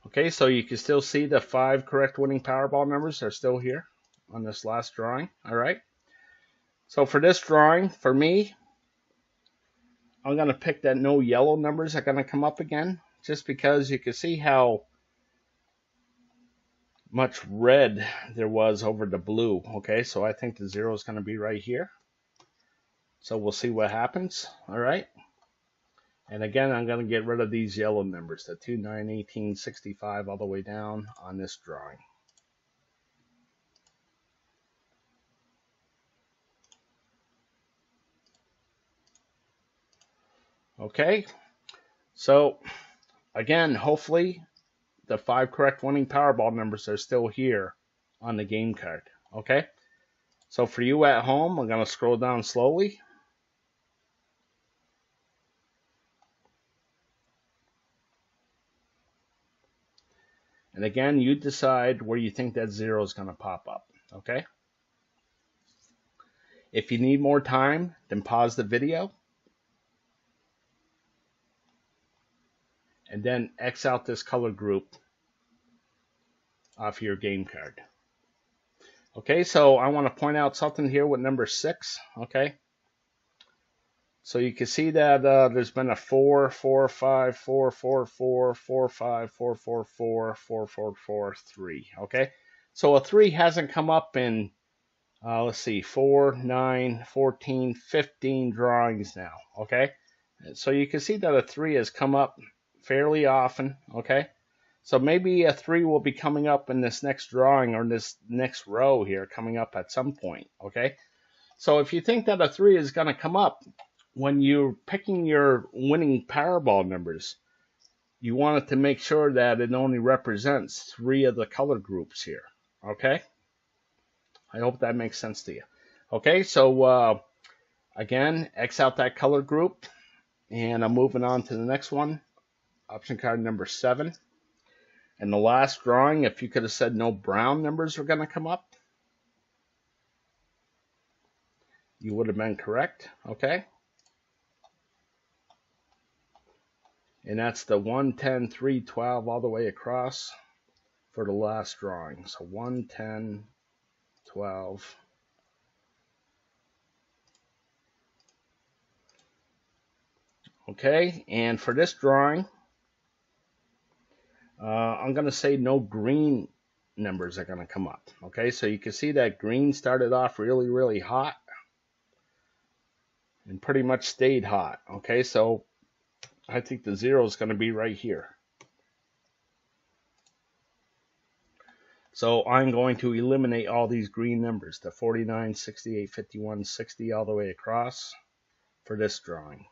Okay, so you can still see the 5 correct winning Powerball numbers are still here on this last drawing. All right. So for this drawing, for me, I'm going to pick that no yellow numbers are going to come up again, just because you can see how much red there was over the blue. Okay, so I think the 0 is going to be right here. So we'll see what happens. All right. And again, I'm going to get rid of these yellow numbers, the 2, 9, 18, 65 all the way down on this drawing. Okay. So again, hopefully the 5 correct winning Powerball numbers are still here on the game card. Okay. So for you at home, I'm going to scroll down slowly. And again, you decide where you think that 0 is going to pop up. Okay. If you need more time, then pause the video. And then X out this color group off your game card. Okay, so I want to point out something here with number 6. Okay. So you can see that there's been a 4, 4, 5, 4, 4, 4, 4, 5, 4, 4, 4, 4, 4, 4, 3. Okay, so a 3 hasn't come up in, let's see, 4, 9, 14, 15 drawings now. Okay, so you can see that a 3 has come up fairly often. Okay, so maybe a 3 will be coming up in this next drawing or this next row here coming up at some point. Okay, so if you think that a 3 is going to come up, when you're picking your winning Powerball numbers, you want it to make sure that it only represents 3 of the color groups here. Okay? I hope that makes sense to you. Okay, so again, X out that color group, and I'm moving on to the next one, option card number 7. And the last drawing, if you could have said no brown numbers were going to come up, you would have been correct. Okay? And that's the 1, 10, 3, 12 all the way across for the last drawing. So 1, 10, 12. Okay, and for this drawing, I'm going to say no green numbers are going to come up. Okay, so you can see that green started off really, really hot and pretty much stayed hot. Okay, so I think the 0 is going to be right here. So I'm going to eliminate all these green numbers, the 49, 68, 51, 60 all the way across for this drawing.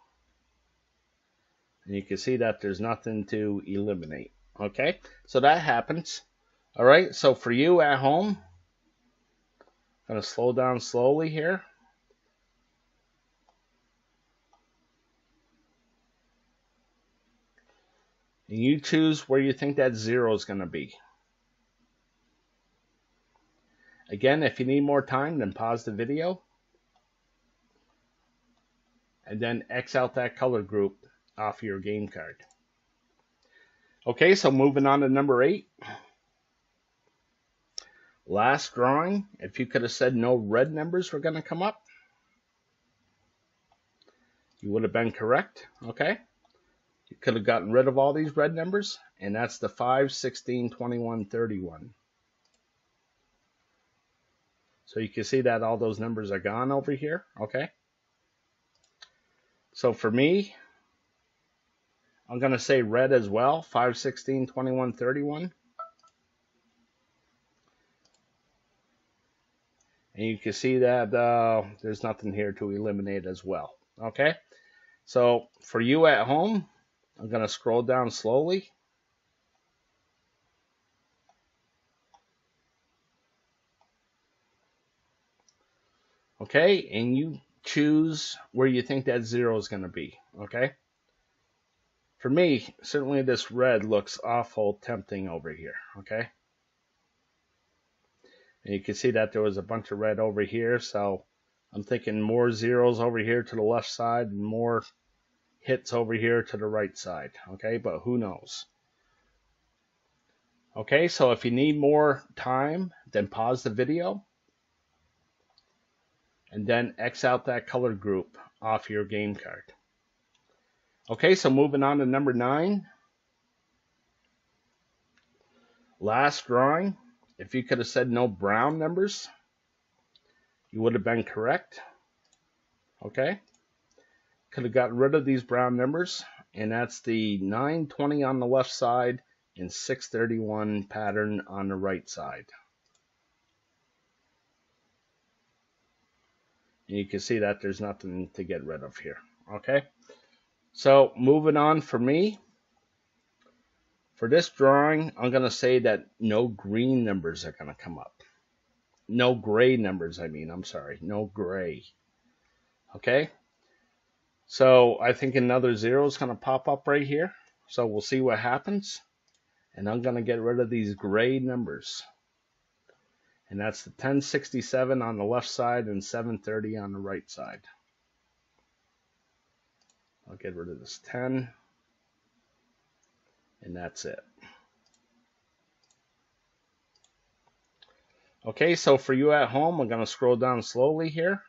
And you can see that there's nothing to eliminate. Okay, so that happens. All right, so for you at home, I'm going to slow down slowly here. And you choose where you think that 0 is going to be. Again, if you need more time, then pause the video. And then X out that color group off your game card. Okay, so moving on to number 8. Last drawing, if you could have said no red numbers were going to come up, you would have been correct. Okay. You could have gotten rid of all these red numbers, and that's the 5, 16, 21, 31. So you can see that all those numbers are gone over here. Okay. So for me, I'm going to say red as well, 5, 16, 21, 31. And you can see that there's nothing here to eliminate as well. Okay. So for you at home, I'm going to scroll down slowly. Okay, and you choose where you think that 0 is going to be. Okay. For me, certainly this red looks awful tempting over here. Okay. And you can see that there was a bunch of red over here, so I'm thinking more 0s over here to the left side and more hits over here to the right side. Okay, but who knows? Okay, so if you need more time, then pause the video and then X out that color group off your game card. Okay, so moving on to number 9. Last drawing. If you could have said no brown numbers, you would have been correct. Okay. Could have gotten rid of these brown numbers, and that's the 920 on the left side and 631 pattern on the right side. And you can see that there's nothing to get rid of here. Okay. So moving on for me. For this drawing, I'm going to say that no green numbers are going to come up. No gray numbers, I'm sorry. No gray. Okay? So I think another 0 is going to pop up right here. So we'll see what happens. And I'm going to get rid of these gray numbers. And that's the 1067 on the left side and 730 on the right side. I'll get rid of this 10. And that's it. Okay, so for you at home, I'm going to scroll down slowly here.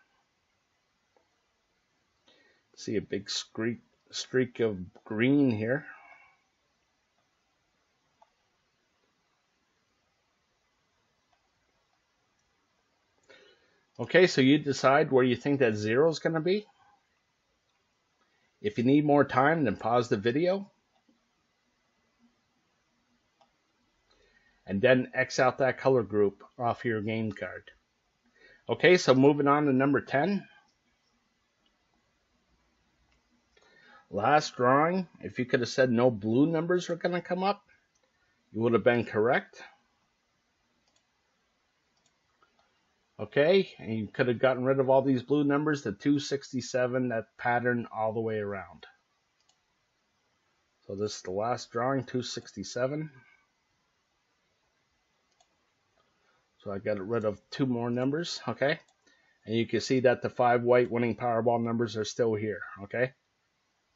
See a big streak of green here. Okay, so you decide where you think that 0 is going to be. If you need more time, then pause the video. And then X out that color group off your game card. Okay, so moving on to number 10. Last drawing, if you could have said no blue numbers were going to come up, you would have been correct. Okay, and you could have gotten rid of all these blue numbers, the 267, that pattern all the way around. So this is the last drawing, 267. So I got rid of 2 more numbers, okay? And you can see that the 5 white winning Powerball numbers are still here, okay?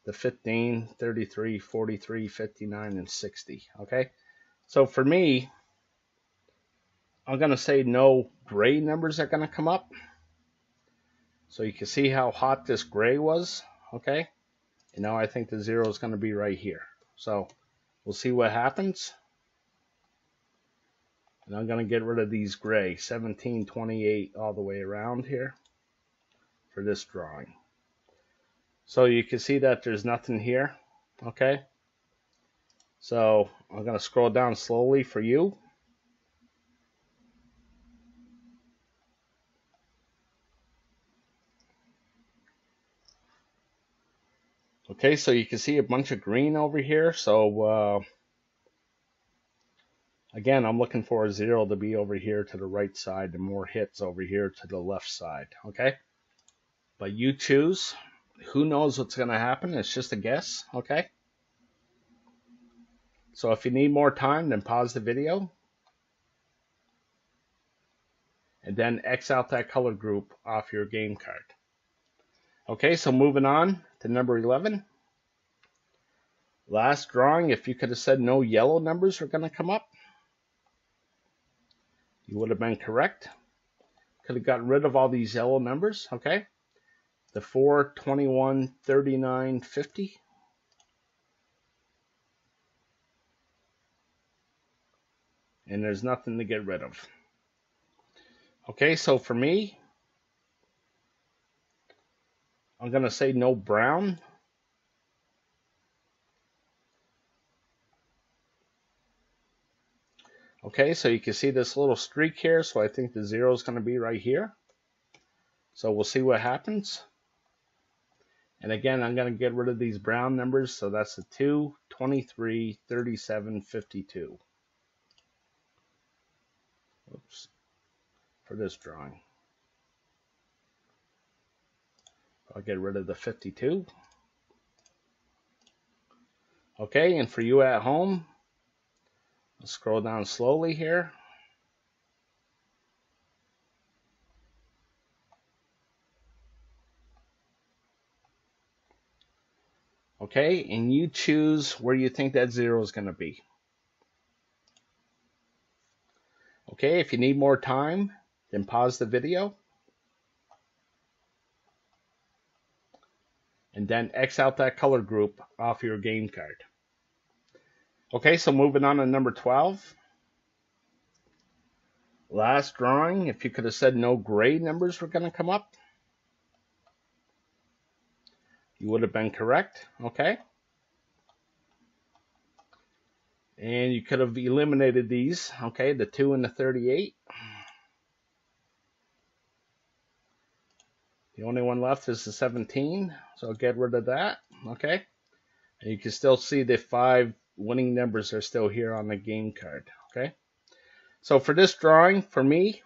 The 15, 33, 43, 59, and 60, okay? So for me, I'm going to say no gray numbers are going to come up. So you can see how hot this gray was, okay? And now I think the 0 is going to be right here. So we'll see what happens. And I'm going to get rid of these gray, 17, 28, all the way around here for this drawing. So you can see that there's nothing here, okay? So I'm going to scroll down slowly for you. Okay, so you can see a bunch of green over here. So again, I'm looking for a 0 to be over here to the right side, and more hits over here to the left side, okay? But you choose. Who knows what's going to happen? It's just a guess, okay? So if you need more time, then pause the video. And then X out that color group off your game card. Okay, so moving on to number 11. Last drawing, if you could have said no yellow numbers were going to come up, you would have been correct. Could have gotten rid of all these yellow numbers, okay? The 4, 21, 39, 50. And there's nothing to get rid of. Okay, so for me, I'm going to say no brown. Okay, so you can see this little streak here, so I think the 0 is going to be right here. So we'll see what happens. And again, I'm going to get rid of these brown numbers, so that's the 2, 23, 37, 52. Oops, for this drawing. I'll get rid of the 52. Okay, and for you at home, I'll scroll down slowly here. Okay, and you choose where you think that 0 is going to be. Okay, if you need more time, then pause the video. And then X out that color group off your game card. Okay, so moving on to number 12. Last drawing, if you could have said no gray numbers were going to come up, you would have been correct, okay? And you could have eliminated these, okay, the 2 and the 38. The only one left is the 17, so I'll get rid of that, okay? And you can still see the 5 winning numbers are still here on the game card, okay? So for this drawing, for me,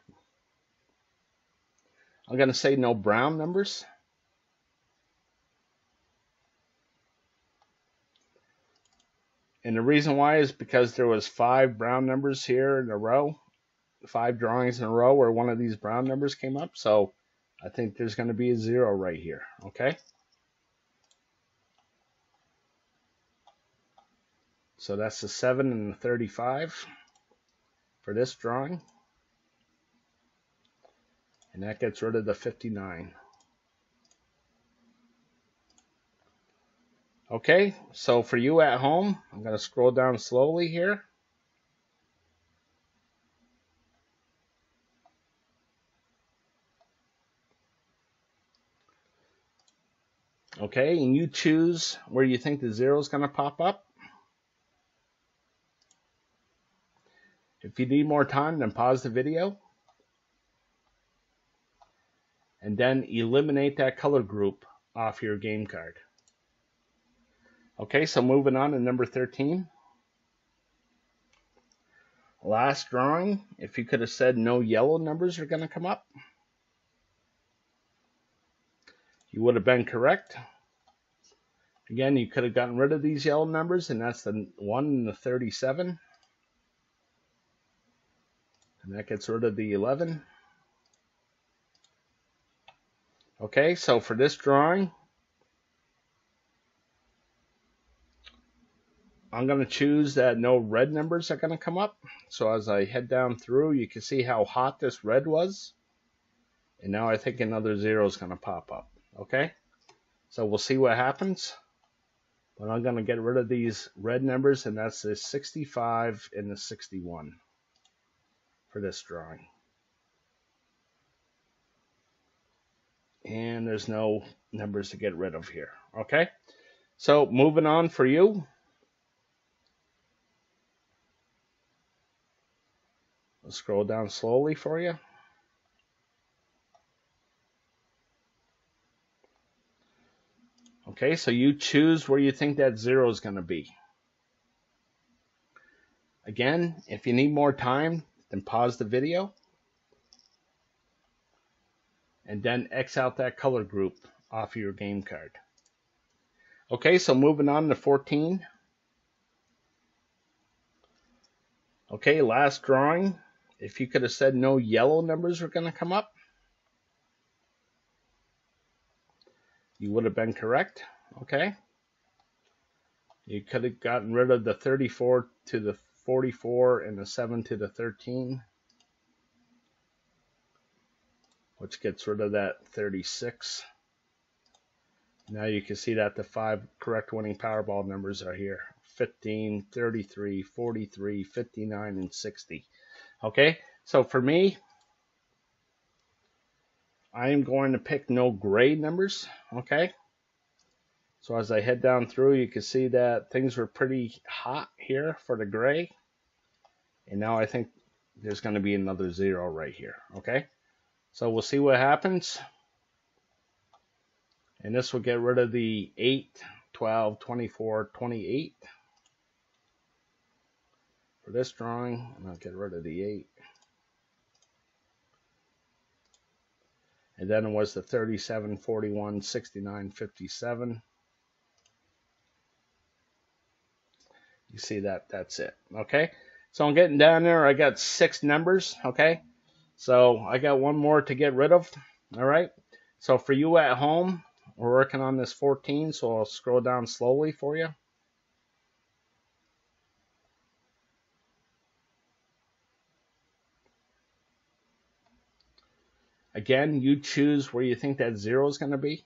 I'm going to say no brown numbers. And the reason why is because there was 5 brown numbers here in a row, 5 drawings in a row where one of these brown numbers came up. So I think there's going to be a 0 right here, okay? So that's the 7 and the 35 for this drawing. And that gets rid of the 59. Okay, so for you at home, I'm going to scroll down slowly here. Okay, and you choose where you think the zero is going to pop up. If you need more time, then pause the video. And then eliminate that color group off your game card. Okay, so moving on to number 13. Last drawing, if you could have said no yellow numbers are going to come up, you would have been correct. Again, you could have gotten rid of these yellow numbers, and that's the 1 and the 37. And that gets rid of the 11. Okay, so for this drawing, I'm going to choose that no red numbers are going to come up. So as I head down through, you can see how hot this red was. And now I think another zero is going to pop up. Okay, so we'll see what happens. But I'm going to get rid of these red numbers, and that's the 65 and the 61 for this drawing. And there's no numbers to get rid of here. Okay, so moving on for you. I'll scroll down slowly for you. Okay, so you choose where you think that zero is going to be. Again, if you need more time, then pause the video. And then X out that color group off your game card. Okay, so moving on to 14. Okay, last drawing. If you could have said no yellow numbers were going to come up, you would have been correct. Okay. You could have gotten rid of the 34 to the 44 and the 7 to the 13, which gets rid of that 36. Now you can see that the 5 correct winning Powerball numbers are here: 15, 33, 43, 59, and 60. Okay, so for me, I am going to pick no gray numbers. Okay, so as I head down through, you can see that things were pretty hot here for the gray. And now I think there's going to be another zero right here. Okay, so we'll see what happens. And this will get rid of the 8, 12, 24, 28 for this drawing. And I'll get rid of the 8. And then it was the 37, 41, 69, 57. You see that, that's it. Okay, so I'm getting down there. I got 6 numbers. Okay, so I got one more to get rid of. All right, so for you at home, we're working on this 14, so I'll scroll down slowly for you. Again, you choose where you think that zero is going to be.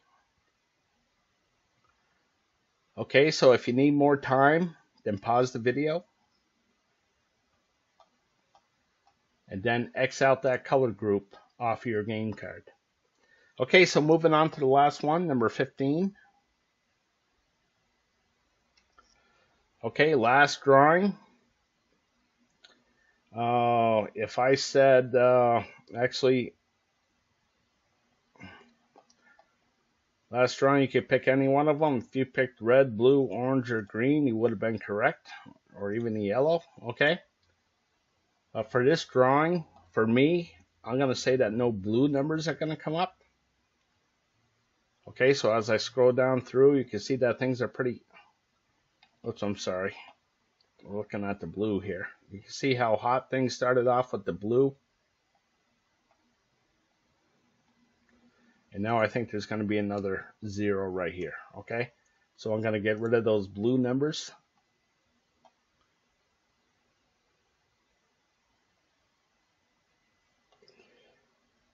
Okay, so if you need more time, then pause the video. And then X out that color group off your game card. Okay, so moving on to the last one, number 15. Okay, last drawing. If I said, actually, last drawing, you could pick any one of them. If you picked red, blue, orange, or green, you would have been correct, or even the yellow. Okay. For this drawing, for me, I'm going to say that no blue numbers are going to come up. Okay, so as I scroll down through, you can see that things are pretty... Oops, I'm sorry. We're looking at the blue here. You can see how hot things started off with the blue. And now I think there's going to be another zero right here. Okay, so I'm going to get rid of those blue numbers.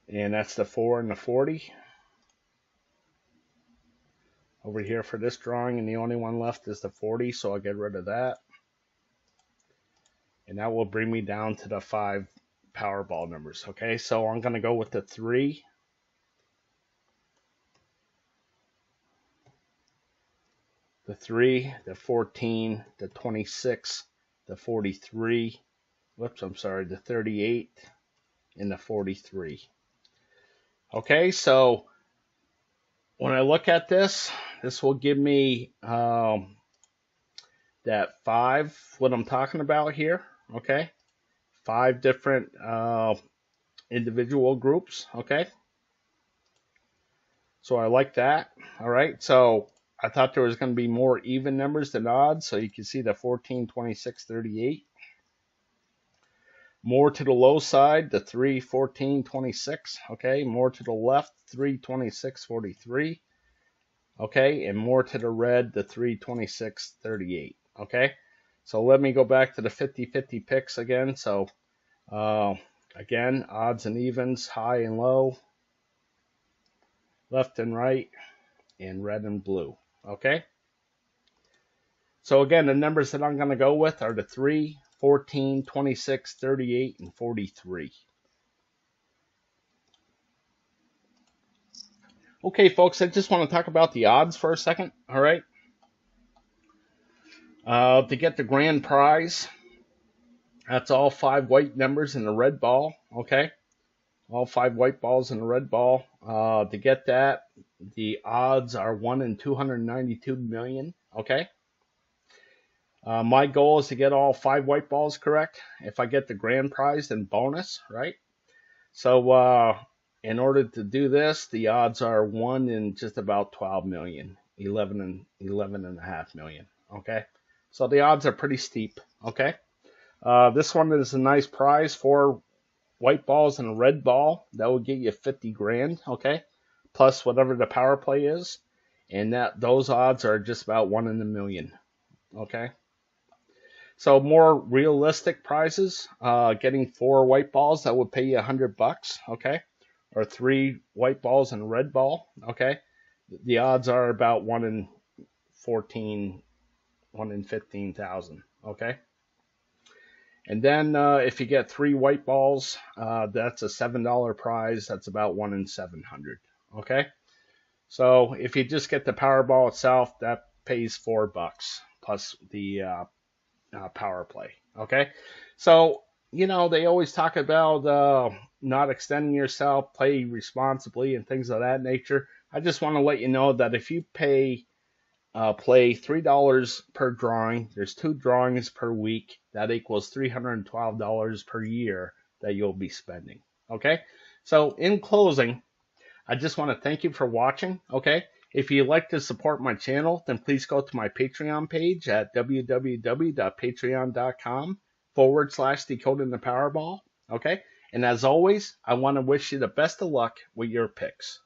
And that's the 4 and the 40. over here for this drawing, and the only one left is the 40, so I'll get rid of that. And that will bring me down to the 5 Powerball numbers. Okay, so I'm going to go with the 3, the 3, the 14, the 26, the 43, whoops, I'm sorry, the 38, and the 43. Okay, so when I look at this, this will give me that 5, what I'm talking about here, okay? 5 different individual groups, okay? So I like that, all right? So I thought there was going to be more even numbers than odds, so you can see the 14, 26, 38. More to the low side, the 3, 14, 26, okay? More to the left, 3, 26, 43, okay? And more to the red, the 3, 26, 38, okay? So let me go back to the 50-50 picks again. So again, odds and evens, high and low, left and right, and red and blue, okay? So again, the numbers that I'm going to go with are the 3, 14, 26, 38, and 43. Okay, folks, I just want to talk about the odds for a second, all right? To get the grand prize, that's all 5 white numbers in the red ball, okay? All 5 white balls in the red ball. To get that, the odds are 1 in 292 million, okay? My goal is to get all 5 white balls correct. If I get the grand prize, then bonus, right? So in order to do this, the odds are 1 in just about 12 million, 11 and a half million, okay? So the odds are pretty steep, okay? This one is a nice prize, 4 white balls and a red ball. That will get you 50 grand, okay? Plus whatever the power play is. And those odds are just about 1 in a million, okay? So more realistic prizes, getting 4 white balls, that would pay you $100, okay? Or 3 white balls and a red ball, okay? The odds are about 1 in 14, 1 in 15,000, okay? And then if you get 3 white balls, that's a $7 prize. That's about 1 in 700, okay? So if you just get the Powerball itself, that pays $4 plus the power play, okay? So, you know, they always talk about not extending yourself, play responsibly, and things of that nature. I just want to let you know that if you play $3 per drawing, there's 2 drawings per week. That equals $312 per year that you'll be spending, okay? So in closing, I just want to thank you for watching, okay? If you'd like to support my channel, then please go to my Patreon page at www.patreon.com/Decoding the Powerball, okay? And as always, I want to wish you the best of luck with your picks.